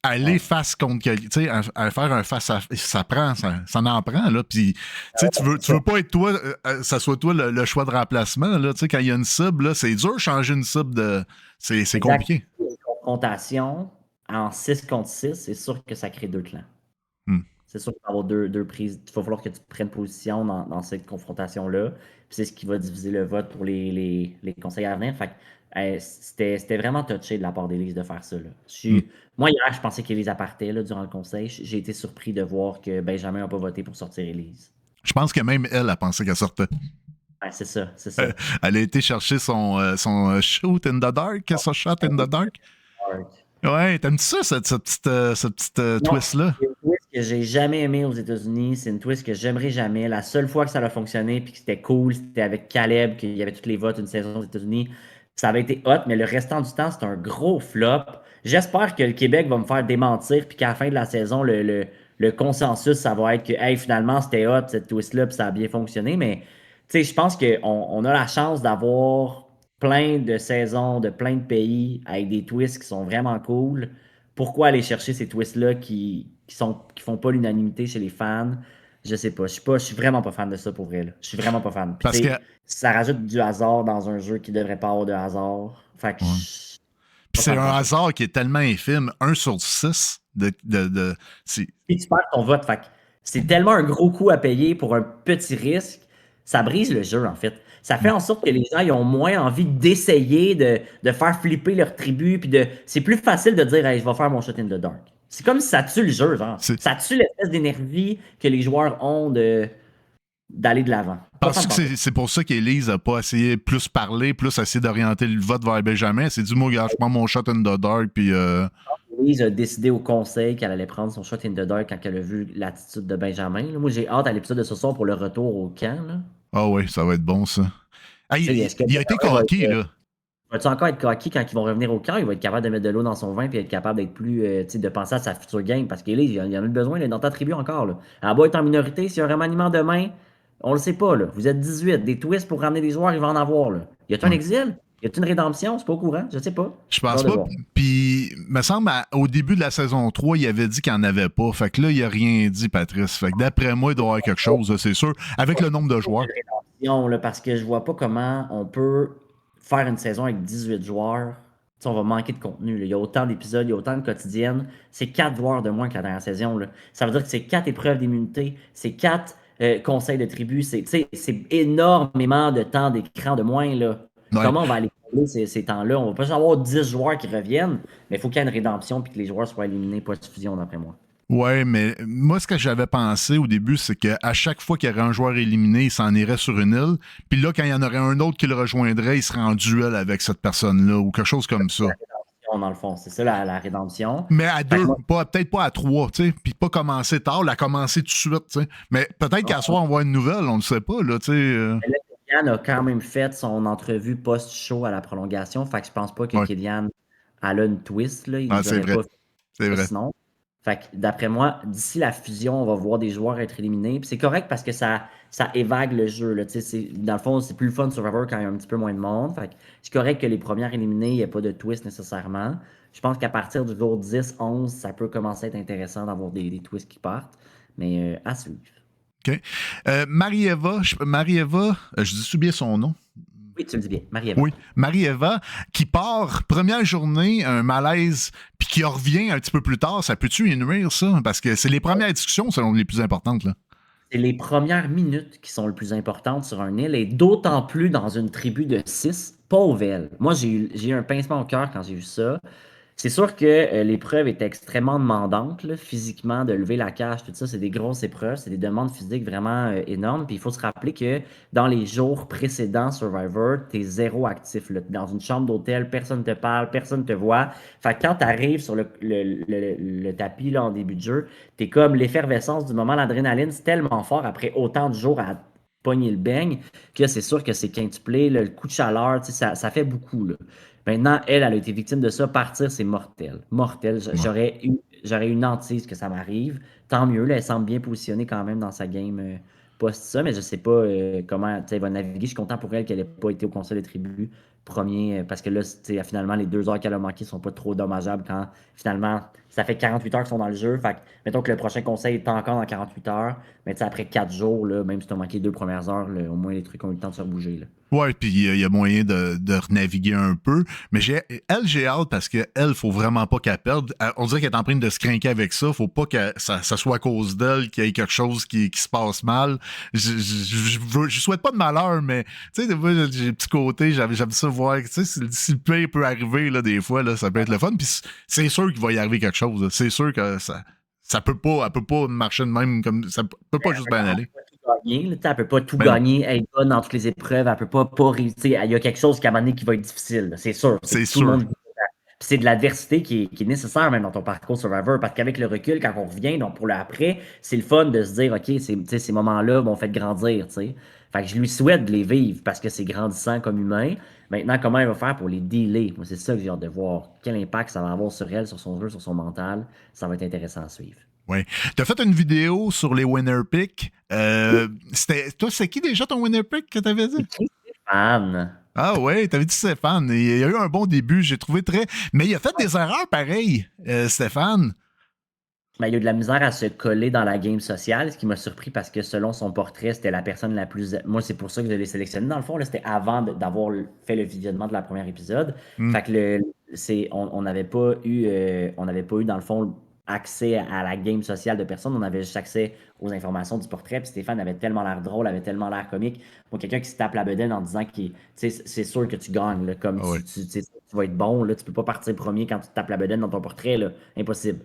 Aller face contre quelqu'un, tu sais, à faire un face à ça prend, ça en prend, là. Puis, tu sais, tu veux pas être toi, ça soit toi le choix de remplacement, là. Tu sais, quand il y a une cible, là, c'est dur de changer une cible de. C'est compliqué. Une confrontation en 6 contre 6, c'est sûr que ça crée 2 clans. C'est sûr qu'il va y avoir deux prises. Il va falloir que tu prennes position dans cette confrontation-là. Puis c'est ce qui va diviser le vote pour les conseils à venir. Fait que, c'était vraiment touché de la part d'Élise de faire ça, là. Moi, hier, je pensais qu'Élise partait là, durant le conseil. J'ai été surpris de voir que Benjamin n'a pas voté pour sortir Élise. Je pense que même elle a pensé qu'elle sortait. Ouais, c'est ça. Elle a été chercher son shoot in the dark, son shot in the dark. Ouais, t'aimes-tu ça, cette petite twist-là? C'est une twist que j'ai jamais aimé aux États-Unis. C'est une twist que j'aimerais jamais. La seule fois que ça a fonctionné puis que c'était cool, c'était avec Caleb, qu'il y avait tous les votes une saison aux États-Unis. Ça avait été hot, mais le restant du temps, c'est un gros flop. J'espère que le Québec va me faire démentir puis qu'à la fin de la saison, le consensus, ça va être que hey, finalement, c'était hot, cette twist-là, puis ça a bien fonctionné. Mais je pense qu'on a la chance d'avoir plein de saisons de plein de pays avec des twists qui sont vraiment cool. Pourquoi aller chercher ces twists-là qui font pas l'unanimité chez les fans? Je sais pas. Je suis vraiment pas fan de ça pour vrai. Là. Je suis vraiment pas fan. Puis, Parce que ça rajoute du hasard dans un jeu qui devrait pas avoir de hasard. Fait que puis c'est un hasard qui est tellement infime, 1 sur 6 de puis tu perds ton vote. Fait que c'est tellement un gros coup à payer pour un petit risque. Ça brise le jeu, en fait. Ça fait en sorte que les gens ils ont moins envie d'essayer de faire flipper leur tribu. Puis c'est plus facile de dire hey, je vais faire mon shot in the dark. C'est comme si ça tue le jeu, genre. Ça tue l'espèce d'énergie que les joueurs ont d'aller de l'avant. Parce que c'est pour ça qu'Élise n'a pas essayé plus parler, plus essayer d'orienter le vote vers Benjamin. C'est du mot, je prends mon shot in the dark, puis... Élise a décidé au conseil qu'elle allait prendre son shot in the dark quand elle a vu l'attitude de Benjamin. Là, moi, j'ai hâte à l'épisode de ce soir pour le retour au camp. Ah oui, ça va être bon, ça. Ah, il a été coquille, là. Va-tu encore être coquille quand ils vont revenir au camp? Il va être capable de mettre de l'eau dans son vin et être capable d'être plus, de penser à sa future game. Parce qu'Élise, il y en a besoin, dans ta tribu encore. Là. Elle va être en minorité. S'il y a un remaniement demain, on le sait pas. Là. Vous êtes 18. Des twists pour ramener des joueurs, il va en avoir. Là. Y a-t-il un exil? Y a-t-il une rédemption? C'est pas au courant? Je sais pas. Je pense pas. Puis, me semble, au début de la saison 3, il avait dit qu'il n'y en avait pas. Fait que là, il a rien dit, Patrice. Fait que d'après moi, il doit y avoir quelque chose, c'est sûr. Avec le nombre de joueurs. vision, là, parce que je vois pas comment on peut faire une saison avec 18 joueurs. Tu sais, on va manquer de contenu, là. Il y a autant d'épisodes, il y a autant de quotidiennes. C'est 4 joueurs de moins que la dernière saison, là. Ça veut dire que c'est 4 épreuves d'immunité, c'est 4 conseils de tribu. Tu sais, c'est énormément de temps d'écran de moins, là. Ouais. Comment on va aller combler ces temps-là? On va pas juste avoir 10 joueurs qui reviennent, mais il faut qu'il y ait une rédemption et que les joueurs soient éliminés post-fusion, d'après moi. Ouais, mais moi, ce que j'avais pensé au début, c'est qu'à chaque fois qu'il y aurait un joueur éliminé, il s'en irait sur une île. Puis là, quand il y en aurait un autre qui le rejoindrait, il serait en duel avec cette personne-là ou quelque chose comme ça. La rédemption, dans le fond, c'est ça la rédemption. Mais à Fait que deux, moi, peut-être pas à trois, tu sais. Puis pas commencer tard, la commencer tout de suite, tu sais. Mais peut-être qu'à soir, on va avoir une nouvelle, on ne sait pas, là, tu sais. là, Kylian a quand même fait son entrevue post-show à la prolongation. Fait que je pense pas que Ouais, Kylian a une twist. Là. Il ah, nous c'est aurait vrai, pas fait c'est ça vrai. sinon. Fait que d'après moi, d'ici la fusion, on va voir des joueurs être éliminés. Puis c'est correct parce que ça évague le jeu. Là. Dans le fond, c'est plus le fun Survivor quand il y a un petit peu moins de monde. Fait que c'est correct que les premières éliminées, il n'y ait pas de twist nécessairement. Je pense qu'à partir du jour 10, 11, ça peut commencer à être intéressant d'avoir des twists qui partent. Mais à suivre. OK. Marie-Eva, je dis bien son nom. Oui, tu le dis bien. Marie-Eva. Oui, Marie-Eva, qui part, première journée, un malaise, puis qui revient un petit peu plus tard, ça peut-tu y nuire, ça? Parce que c'est les premières discussions, selon les plus importantes, là. C'est les premières minutes qui sont les plus importantes sur un île et d'autant plus dans une tribu de 6 pauvres. Moi, j'ai eu un pincement au cœur quand j'ai vu ça. C'est sûr que l'épreuve est extrêmement demandante, là, physiquement, de lever la cage, tout ça, c'est des grosses épreuves, c'est des demandes physiques vraiment énormes. Puis il faut se rappeler que dans les jours précédents Survivor, t'es zéro actif. Là. T'es dans une chambre d'hôtel, personne te parle, personne te voit. Fait que quand t'arrives sur le tapis là, en début de jeu, t'es comme l'effervescence du moment, l'adrénaline, c'est tellement fort après autant de jours à pogner le beigne que c'est sûr que c'est quintuplé, là, le coup de chaleur, tu sais, ça fait beaucoup. Là. Maintenant, elle a été victime de ça. Partir, c'est mortel. Mortel. Ouais. J'aurais eu une hantise que ça m'arrive. Tant mieux. Là, elle semble bien positionnée quand même dans sa game post ça, mais je sais pas comment elle va naviguer. Je suis content pour elle qu'elle n'ait pas été au conseil de tribu premier, parce que là, finalement, les 2 heures qu'elle a manquées sont pas trop dommageables quand finalement, ça fait 48 heures qu'ils sont dans le jeu. Fait que, mettons que le prochain conseil est encore dans 48 heures, mais après 4 jours, là, même si tu as manqué les 2 premières heures, là, au moins les trucs ont eu le temps de se rebouger. Là. Ouais, puis il y a moyen de renaviguer un peu. Mais j'ai hâte parce qu'elle, faut vraiment pas qu'elle perde. On dirait qu'elle est en train de se craquer avec ça. Faut pas que ça soit à cause d'elle qu'il y ait quelque chose qui se passe mal. Je souhaite pas de malheur, mais tu sais, des fois, j'ai un petit côté, j'aime ça voir. Tu sais, si le pire peut arriver, là, des fois, là, ça peut être le fun. Puis c'est sûr qu'il va y arriver quelque chose. Là. C'est sûr que elle peut pas marcher de même comme ça peut pas juste bien aller. Gagner, là, elle ne peut pas tout Mais non, gagner, être bonne dans toutes les épreuves, elle ne peut pas réussir. Il y a quelque chose qu'à un moment donné qui va être difficile, là, c'est sûr. c'est Tout le sûr. monde. Puis c'est de l'adversité qui est nécessaire même dans ton parcours Survivor, parce qu'avec le recul, quand on revient, donc pour le après, c'est le fun de se dire, OK, ces moments-là m'ont fait grandir. T'sais. Fait que je lui souhaite de les vivre parce que c'est grandissant comme humain. Maintenant, comment elle va faire pour les dealer? Moi, c'est ça que j'ai hâte de voir. Quel impact ça va avoir sur elle, sur son jeu, sur son mental. Ça va être intéressant à suivre. Oui. Tu as fait une vidéo sur les winner picks. Toi, c'est qui déjà ton winner pick que tu avais dit? Qui est fan? Ah ouais, t'avais dit Stéphane. Il a eu un bon début, j'ai trouvé très. Mais il a fait des erreurs pareilles, Stéphane. Ben, il y a eu de la misère à se coller dans la game sociale, ce qui m'a surpris parce que selon son portrait, c'était la personne la plus. Moi, c'est pour ça que je l'ai sélectionné. Dans le fond, là, c'était avant d'avoir fait le visionnement de la première épisode. Hmm. Fait que on n'avait pas eu, dans le fond, accès à la game sociale de personne. On avait juste accès aux informations du portrait. Puis Stéphane avait tellement l'air drôle, avait tellement l'air comique. Pour quelqu'un qui se tape la bedaine en disant que c'est sûr que tu gagnes. Là, comme Ah ouais. tu vas être bon, là, tu peux pas partir premier quand tu te tapes la bedaine dans ton portrait. Là, impossible.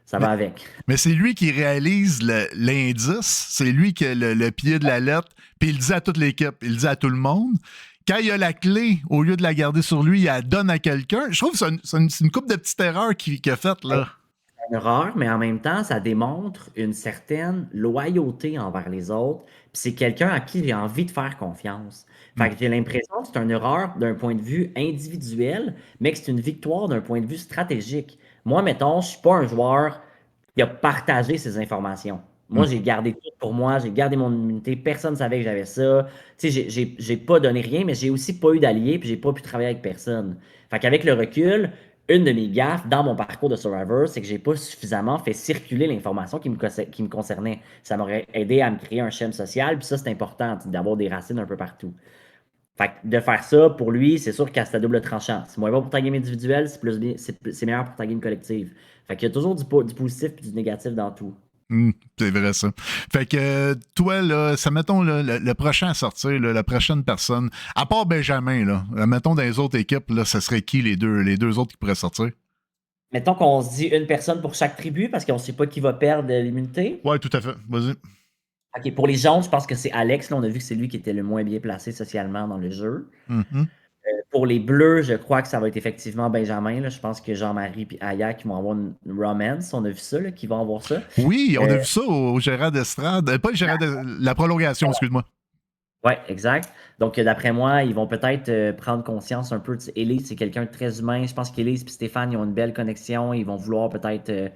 Ça Mais, va avec. mais c'est lui qui réalise l'indice, c'est lui qui a le pied de la lettre, puis il le dit à toute l'équipe, il le dit à tout le monde. Quand il a la clé, au lieu de la garder sur lui, il la donne à quelqu'un. Je trouve que c'est une couple de petites erreurs qu'il a faites, là. Une erreur, mais en même temps, ça démontre une certaine loyauté envers les autres. Puis c'est quelqu'un à qui j'ai envie de faire confiance. Fait Hmm. que j'ai l'impression que c'est une erreur d'un point de vue individuel, mais que c'est une victoire d'un point de vue stratégique. Moi, mettons, je suis pas un joueur qui a partagé ses informations. Moi, Hmm. j'ai gardé tout pour moi, j'ai gardé mon immunité, personne ne savait que j'avais ça. Tu sais, j'ai pas donné rien, mais j'ai aussi pas eu d'alliés, puis j'ai pas pu travailler avec personne. Fait qu'avec le recul, une de mes gaffes dans mon parcours de Survivor, c'est que j'ai pas suffisamment fait circuler l'information qui me concernait. Ça m'aurait aidé à me créer un schème social, puis ça, c'est important, d'avoir des racines un peu partout. Fait que de faire ça, pour lui, c'est sûr qu'à c'est à double tranchant. C'est moins bon pour ta game individuelle, c'est meilleur pour ta game collective. Fait qu'il y a toujours du positif et du négatif dans tout. C'est vrai ça. Fait que toi, là, ça mettons là, le prochain à sortir, là, la prochaine personne, à part Benjamin, là, mettons dans les autres équipes, là, ça serait qui les deux autres qui pourraient sortir? Mettons qu'on se dit une personne pour chaque tribu parce qu'on ne sait pas qui va perdre l'immunité. Ouais, tout à fait. Vas-y. OK, pour les jaunes, je pense que c'est Alex. Là, on a vu que c'est lui qui était le moins bien placé socialement dans le jeu. Mhm. Pour les bleus, je crois que ça va être effectivement Benjamin. Là. Je pense que Jean-Marie et Aya qui vont avoir une romance. On a vu ça, là, qui vont avoir ça. Oui, on a vu ça au Gérard d'Estrade. Pas le Gérard la prolongation, excuse-moi. Oui, exact. Donc, d'après moi, ils vont peut-être prendre conscience un peu. Élise, c'est quelqu'un de très humain. Je pense qu'Élise et Stéphane, ils ont une belle connexion. Ils vont vouloir peut-être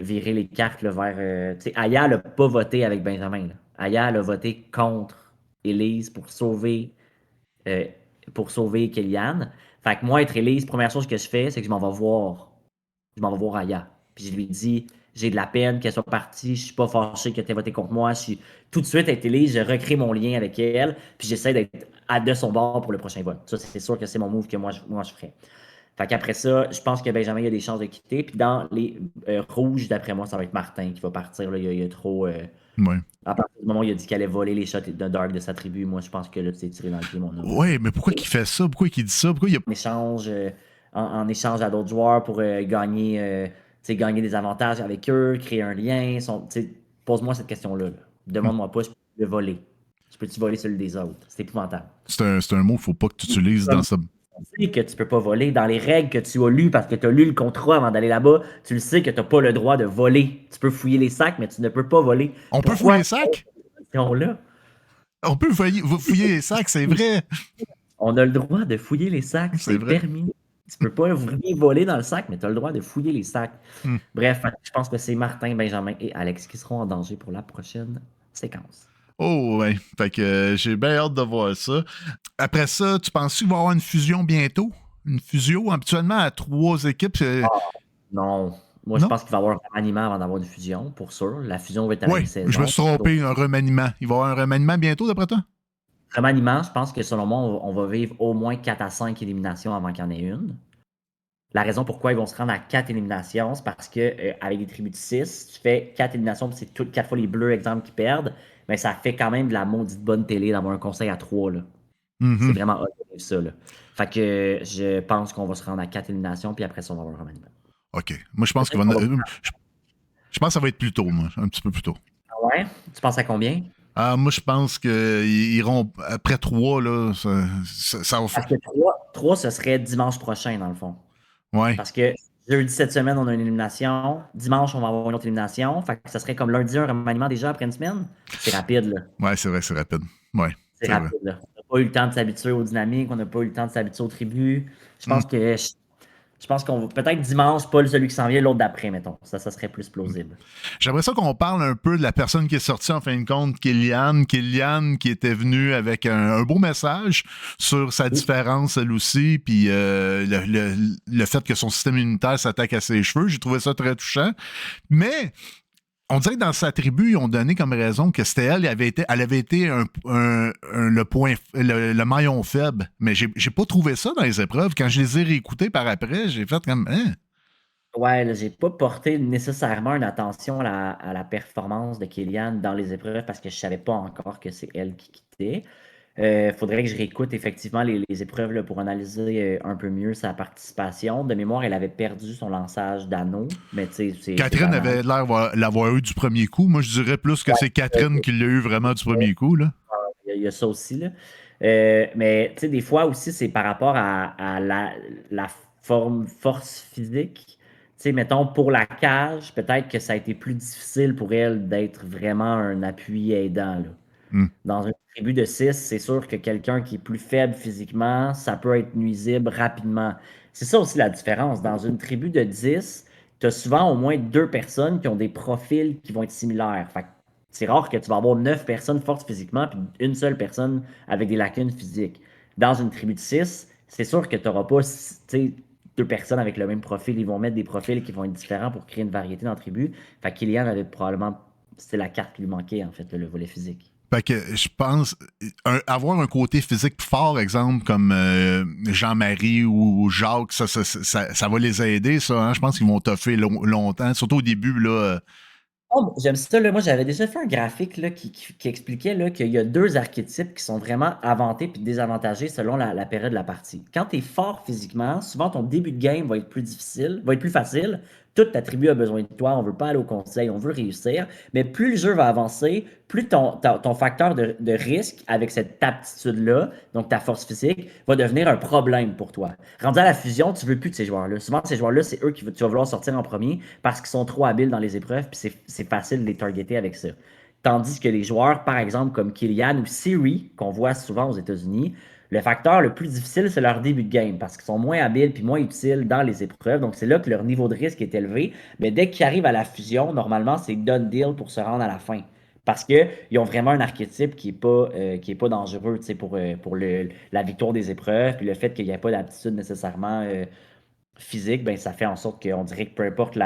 virer les cartes là, vers. Tu sais, Aya n'a pas voté avec Benjamin. Là. Aya elle a voté contre Élise euh, pour sauver Kellyanne. Fait que moi, être Élise, première chose que je fais, c'est que je m'en vais voir. Je m'en vais voir Aya. Puis je lui dis, j'ai de la peine qu'elle soit partie, je suis pas fâché que tu aies voté contre moi. Je suis tout de suite avec Élise, je recrée mon lien avec elle, puis j'essaie d'être de son bord pour le prochain vote. Ça, c'est sûr que c'est mon move que moi je ferais. Fait qu'après ça, je pense que Benjamin il a des chances de quitter. Puis dans les rouges, d'après moi, ça va être Martin qui va partir. Là. Il y a trop. Ouais. À partir du moment où il a dit qu'il allait voler les shots de Dark de sa tribu, moi, je pense que là, tu t'es tiré dans le pied, mon homme. Ouais, mais pourquoi qu'il fait ça? Pourquoi qu'il dit ça? Pourquoi il a. En échange, en échange à d'autres joueurs pour gagner des avantages avec eux, créer un lien. Pose-moi cette question-là. Là. Demande-moi pas, je peux le voler. Je peux-tu voler celui des autres? C'est épouvantable. C'est un mot qu'il faut pas que tu utilises dans ça. Tu sais que tu peux pas voler. Dans les règles que tu as lues parce que tu as lu le contrat avant d'aller là-bas, tu le sais que tu n'as pas le droit de voler. Tu peux fouiller les sacs, mais tu ne peux pas voler. On peut Pourquoi fouiller les sacs? là On peut fouiller les sacs, c'est vrai. On a le droit de fouiller les sacs, C'est c'est vrai. permis. Tu peux pas rien voler dans le sac, mais tu as le droit de fouiller les sacs. Hmm. Bref, je pense que c'est Martin, Benjamin et Alex qui seront en danger pour la prochaine séquence. Oh, ouais. Fait que j'ai bien hâte de voir ça. Après ça, tu penses qu'il va y avoir une fusion bientôt? Une fusion, habituellement, à 3 équipes? Non. Moi, je Non? pense qu'il va y avoir un remaniement avant d'avoir une fusion, pour sûr. La fusion va être à la Oui, mi-saison. je me suis trompé, un remaniement. Il va y avoir un remaniement bientôt, d'après toi? Remaniement, je pense que selon moi, on va vivre au moins 4 à 5 éliminations avant qu'il y en ait une. La raison pourquoi ils vont se rendre à 4 éliminations, c'est parce que avec des tribus de 6, tu fais 4 éliminations, puis c'est toutes 4 fois les bleus, exemple, qui perdent, mais ça fait quand même de la maudite bonne télé d'avoir un conseil à 3. Là. C'est Mhm. vraiment hot de vivre ça. Là. Fait que je pense qu'on va se rendre à 4 éliminations, puis après ça, on va avoir un remaniement. OK. Moi, je pense qu'il Peut-être qu'on va- je pense que ça va être plus tôt, moi. Un petit peu plus tôt. Ah ouais? Tu penses à combien? Ah, moi, je pense qu'ils iront après 3, là. Ça va faire. Parce que 3, ce serait dimanche prochain, dans le fond. Ouais. Parce que jeudi cette semaine, on a une élimination. Dimanche, on va avoir une autre élimination. Fait que ça serait comme lundi, un remaniement déjà après une semaine. C'est rapide, là. Ouais, c'est vrai, c'est rapide. Ouais, C'est c'est vrai. rapide, là. On n'a pas eu le temps de s'habituer aux dynamiques, on n'a pas eu le temps de s'habituer aux tribus. Je Mm. pense que je pense qu'on va peut-être dimanche, pas celui qui s'en vient, l'autre d'après, mettons. Ça serait plus plausible. J'aimerais ça qu'on parle un peu de la personne qui est sortie en fin de compte, Kylian. Kylian qui était venu avec un beau message sur sa différence, elle aussi, puis le fait que son système immunitaire s'attaque à ses cheveux. J'ai trouvé ça très touchant. Mais on dirait que dans sa tribu, ils ont donné comme raison que c'était elle avait été le maillon faible. Mais j'ai pas trouvé ça dans les épreuves. Quand je les ai réécoutées par après, j'ai fait comme Ouais, là, j'ai pas porté nécessairement une attention à la performance de Kéliane dans les épreuves parce que je savais pas encore que c'est elle qui quittait. Faudrait que je réécoute effectivement les épreuves là, pour analyser un peu mieux sa participation. De mémoire, elle avait perdu son lançage d'anneau, mais tu sais, c'est Catherine banal. avait l'air l'avoir eu du premier coup. Moi, je dirais plus que c'est Catherine qui l'a eu vraiment du premier coup, là. Il y a ça aussi, là. Mais tu sais, des fois aussi, c'est par rapport à la force physique. Tu sais, mettons, pour la cage, peut-être que ça a été plus difficile pour elle d'être vraiment un appui aidant, là. Hmm. Dans une tribu de 6, c'est sûr que quelqu'un qui est plus faible physiquement, ça peut être nuisible rapidement. C'est ça aussi la différence. Dans une tribu de 10, tu as souvent au moins 2 personnes qui ont des profils qui vont être similaires. Fait que c'est rare que tu vas avoir 9 personnes fortes physiquement puis une seule personne avec des lacunes physiques. Dans une tribu de 6, c'est sûr que tu n'auras pas, tu sais, deux personnes avec le même profil. Ils vont mettre des profils qui vont être différents pour créer une variété dans la tribu. Fait que Kylian avait probablement. C'était la carte qui lui manquait, en fait, le volet physique. Fait que je pense avoir un côté physique fort, exemple, comme Jean-Marie ou Jacques, ça va les aider, ça. Hein? Je pense qu'ils vont toffer longtemps, surtout au début, là. Oh, j'aime ça, là. Moi, j'avais déjà fait un graphique là, qui expliquait là, qu'il y a deux archétypes qui sont vraiment avantés puis désavantagés selon la période de la partie. Quand tu es fort physiquement, souvent ton début de game va être plus difficile, va être plus facile. Toute ta tribu a besoin de toi, on veut pas aller au conseil, on veut réussir. Mais plus le jeu va avancer, plus ton facteur de risque avec cette aptitude-là, donc ta force physique, va devenir un problème pour toi. Rendu à la fusion, tu veux plus de ces joueurs-là. Souvent, ces joueurs-là, c'est eux que tu vas vouloir sortir en premier parce qu'ils sont trop habiles dans les épreuves, puis c'est facile de les targeter avec ça. Tandis que les joueurs, par exemple, comme Killian ou Siri, qu'on voit souvent aux États-Unis, le facteur le plus difficile, c'est leur début de game parce qu'ils sont moins habiles puis moins utiles dans les épreuves. Donc, c'est là que leur niveau de risque est élevé. Mais dès qu'ils arrivent à la fusion, normalement, c'est done deal pour se rendre à la fin. Parce qu'ils ont vraiment un archétype qui est pas dangereux pour la victoire des épreuves. Puis le fait qu'il n'y ait pas d'aptitude nécessairement physique, ben, ça fait en sorte qu'on dirait que peu importe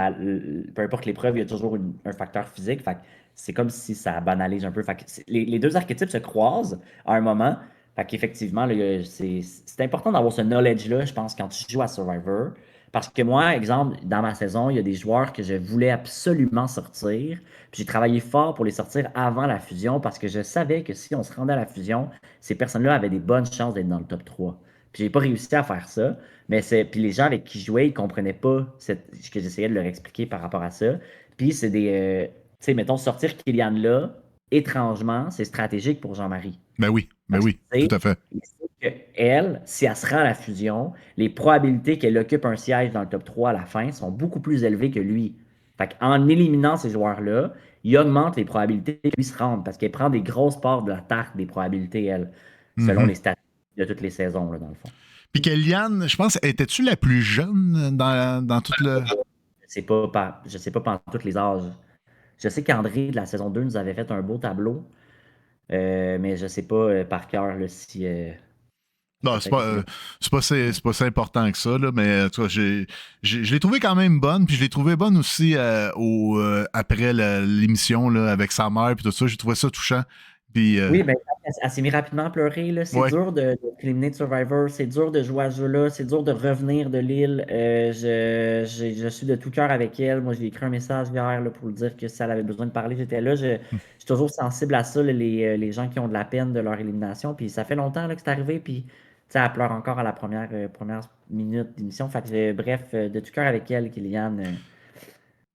l'épreuve, il y a toujours un facteur physique. Fait que c'est comme si ça banalise un peu. Fait que les deux archétypes se croisent à un moment. Fait qu'effectivement, là, c'est important d'avoir ce knowledge-là, je pense, quand tu joues à Survivor. Parce que moi, exemple, dans ma saison, il y a des joueurs que je voulais absolument sortir. Puis j'ai travaillé fort pour les sortir avant la fusion parce que je savais que si on se rendait à la fusion, ces personnes-là avaient des bonnes chances d'être dans le top 3. Puis j'ai pas réussi à faire ça. Puis les gens avec qui je jouais, ils comprenaient pas ce que j'essayais de leur expliquer par rapport à ça. Puis c'est des. Tu sais, mettons, sortir Kylian là, étrangement, c'est stratégique pour Jean-Marie. Ben Parce oui, que, tout à fait. il sait que elle, si elle se rend à la fusion, les probabilités qu'elle occupe un siège dans le top 3 à la fin sont beaucoup plus élevées que lui. Fait qu'en éliminant ces joueurs-là, il augmente les probabilités que lui se rende parce qu'elle prend des grosses parts de la tarte des probabilités, elle, selon Mhm. les statistiques de toutes les saisons, là, dans le fond. Puis Kellyanne, je pense, étais-tu la plus jeune dans tout le. Je sais pas pendant tous les âges. Je sais qu'André de la saison 2 nous avait fait un beau tableau, mais je sais pas par cœur là, si Non, peut-être que c'est pas si important que ça, là, mais tu vois, je l'ai trouvé quand même bonne, puis je l'ai trouvé bonne aussi après l'émission là, avec sa mère, puis tout ça. J'ai trouvé ça touchant. Puis, oui, ben, elle s'est mis rapidement à pleurer. Là. C'est ouais. dur d'être éliminé de Survivor. C'est dur de jouer à ce jeu-là. C'est dur de revenir de l'île. Je suis de tout cœur avec elle. Moi, j'ai écrit un message hier là, pour lui dire que si elle avait besoin de parler, j'étais là. Je suis toujours sensible à ça, là, les gens qui ont de la peine de leur élimination. Puis ça fait longtemps là, que c'est arrivé. Puis tu sais, elle pleure encore à la première minute d'émission. Fait que, bref, de tout cœur avec elle, Kylian.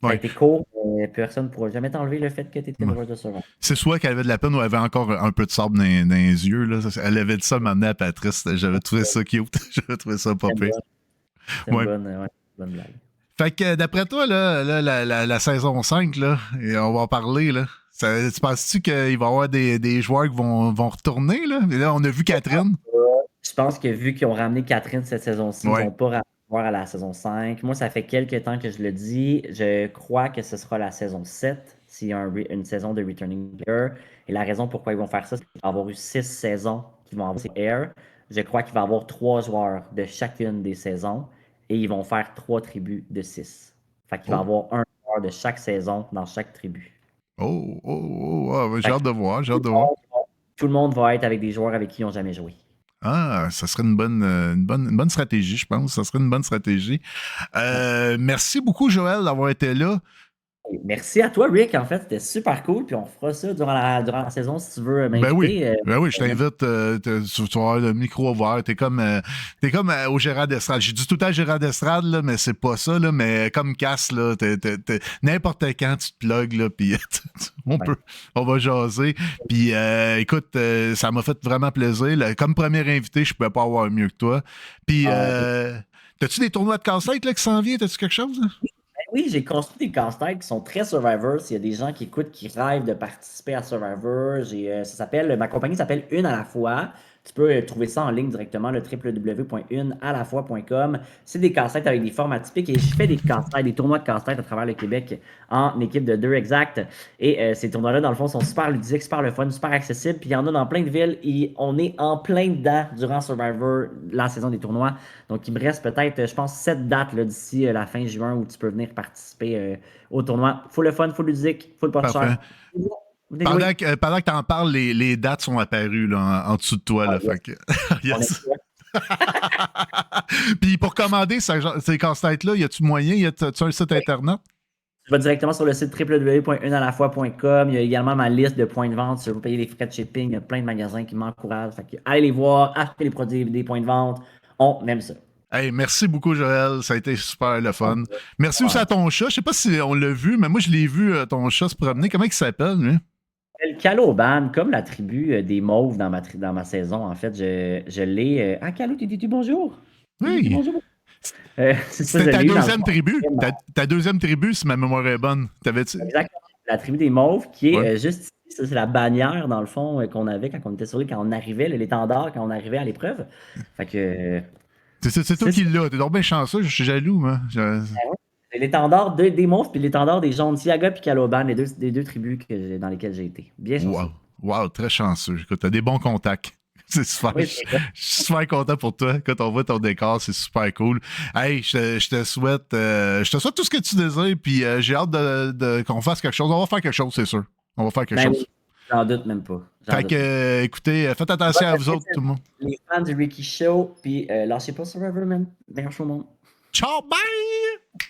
Ça a Ouais. été court, mais personne ne pourra jamais t'enlever le fait que tu étais Ouais. une joueuse de Survivor. C'est soit qu'elle avait de la peine ou elle avait encore un peu de sable dans les yeux. Là. Elle avait dit ça maintenant à Patrice. J'avais trouvé ça cute. J'avais trouvé ça pas pire. C'est Ouais. une bonne blague. Fait que d'après toi, là, la saison 5, là, et on va en parler, là. Tu penses-tu qu'il va y avoir des joueurs qui vont retourner, là? Et là, on a vu Catherine. Je pense que vu qu'ils ont ramené Catherine cette saison-ci, ils ne Ouais. vont pas voir à la saison 5. Moi, ça fait quelques temps que je le dis. Je crois que ce sera la saison 7 s'il y a une saison de Returning Player. Et la raison pourquoi ils vont faire ça, c'est qu'il va y avoir eu 6 saisons qui vont avoir Air. Je crois qu'il va y avoir 3 joueurs de chacune des saisons et ils vont faire 3 tribus de 6. Fait qu'il va y Oh, avoir un joueur de chaque saison dans chaque tribu. j'ai Fait hâte que de voir, j'ai tout hâte de le voir. monde tout le monde va être avec des joueurs avec qui ils n'ont jamais joué. Ah, ça serait une bonne stratégie, je pense. Ça serait une bonne stratégie. Merci beaucoup, Joël, d'avoir été là. Merci à toi, Rick. En fait, c'était super cool. Puis on fera ça durant la saison si tu veux Ben oui. m'inviter. Ben oui, je t'invite. Tu vas avoir le micro ouvert. T'es comme au Gérard d'Estrade. J'ai dit tout le temps Gérard d'Estrade, là, mais c'est pas ça, là. Mais comme Cass, là, n'importe quand tu te plugues, là, puis on va jaser. Puis écoute, ça m'a fait vraiment plaisir. Là, comme premier invité, je pouvais pas avoir mieux que toi. Puis t'as-tu des tournois de casse-tête là, qui s'en viennent? T'as-tu quelque chose? Là? Oui, j'ai construit des casse-têtes qui sont très Survivor. S'il y a des gens qui écoutent, qui rêvent de participer à Survivor, ma compagnie s'appelle Une à la fois. Tu peux trouver ça en ligne directement, le www.unealafoi.com. C'est des casse-têtes avec des formats typiques et je fais des casse-têtes, des tournois de casse-têtes à travers le Québec en équipe de 2 exact. Et ces tournois-là, dans le fond, sont super ludiques, super le fun, super accessibles. Puis il y en a dans plein de villes et on est en plein dedans durant Survivor, la saison des tournois. Donc il me reste peut-être, je pense, 7 dates d'ici la fin juin où tu peux venir participer au tournoi. Full le fun, full ludique, full pas Parfait. cher. Pendant que t'en parles, les dates sont apparues là, en dessous de toi. Là, Yes. fait que, yes. Puis pour commander ces casse-têtes-là, y a-tu moyen? Y a-tu un site internet? Tu vas directement sur le site www.unealafoi.com. Il y a également ma liste de points de vente. Si vous payer les frais de shipping, il y a plein de magasins qui m'encouragent. Fait que allez les voir, achetez les produits des points de vente. On aime ça. Hey, merci beaucoup, Joël. Ça a été super le fun. Merci aussi à ton chat. Je sais pas si on l'a vu, mais moi, je l'ai vu, ton chat se promener. Comment il s'appelle, lui? Le Caloban, comme la tribu des Mauves dans ma saison, en fait, je l'ai. Ah, Calo, tu bonjour. Oui. Bonjour. C'est ça, C'était ta je l'ai eu dans le deuxième fond. tribu. Ta deuxième tribu, si ma mémoire est bonne. T'avais-tu? Exactement. La tribu des Mauves, qui est Ouais. juste ici. Ça, c'est la bannière, dans le fond, qu'on avait quand on était sur l'île, quand on arrivait, l'étendard, quand on arrivait à l'épreuve. Fait que. C'est toi qui l'as. T'es donc bien chanceux. Je suis jaloux, moi. C'est l'étendard des Mauves puis l'étendard des Jaunes, Tiaga puis Caloban, les deux tribus dans lesquelles j'ai été. Bien chanceux. Wow. Wow, très chanceux. Écoute, t'as des bons contacts. C'est super. Oui, Je suis super content pour toi. Quand on voit ton décor, c'est super cool. Hey, je te souhaite tout ce que tu désires, puis j'ai hâte qu'on fasse quelque chose. On va faire quelque chose, c'est sûr. On va faire quelque chose. Oui, j'en doute même pas. Fait que, écoutez, faites attention à vous autres, tout le monde. Les fans du Ricky Show, puis lâchez pas Survivor, man. Meilleur show au monde. Ciao, bye!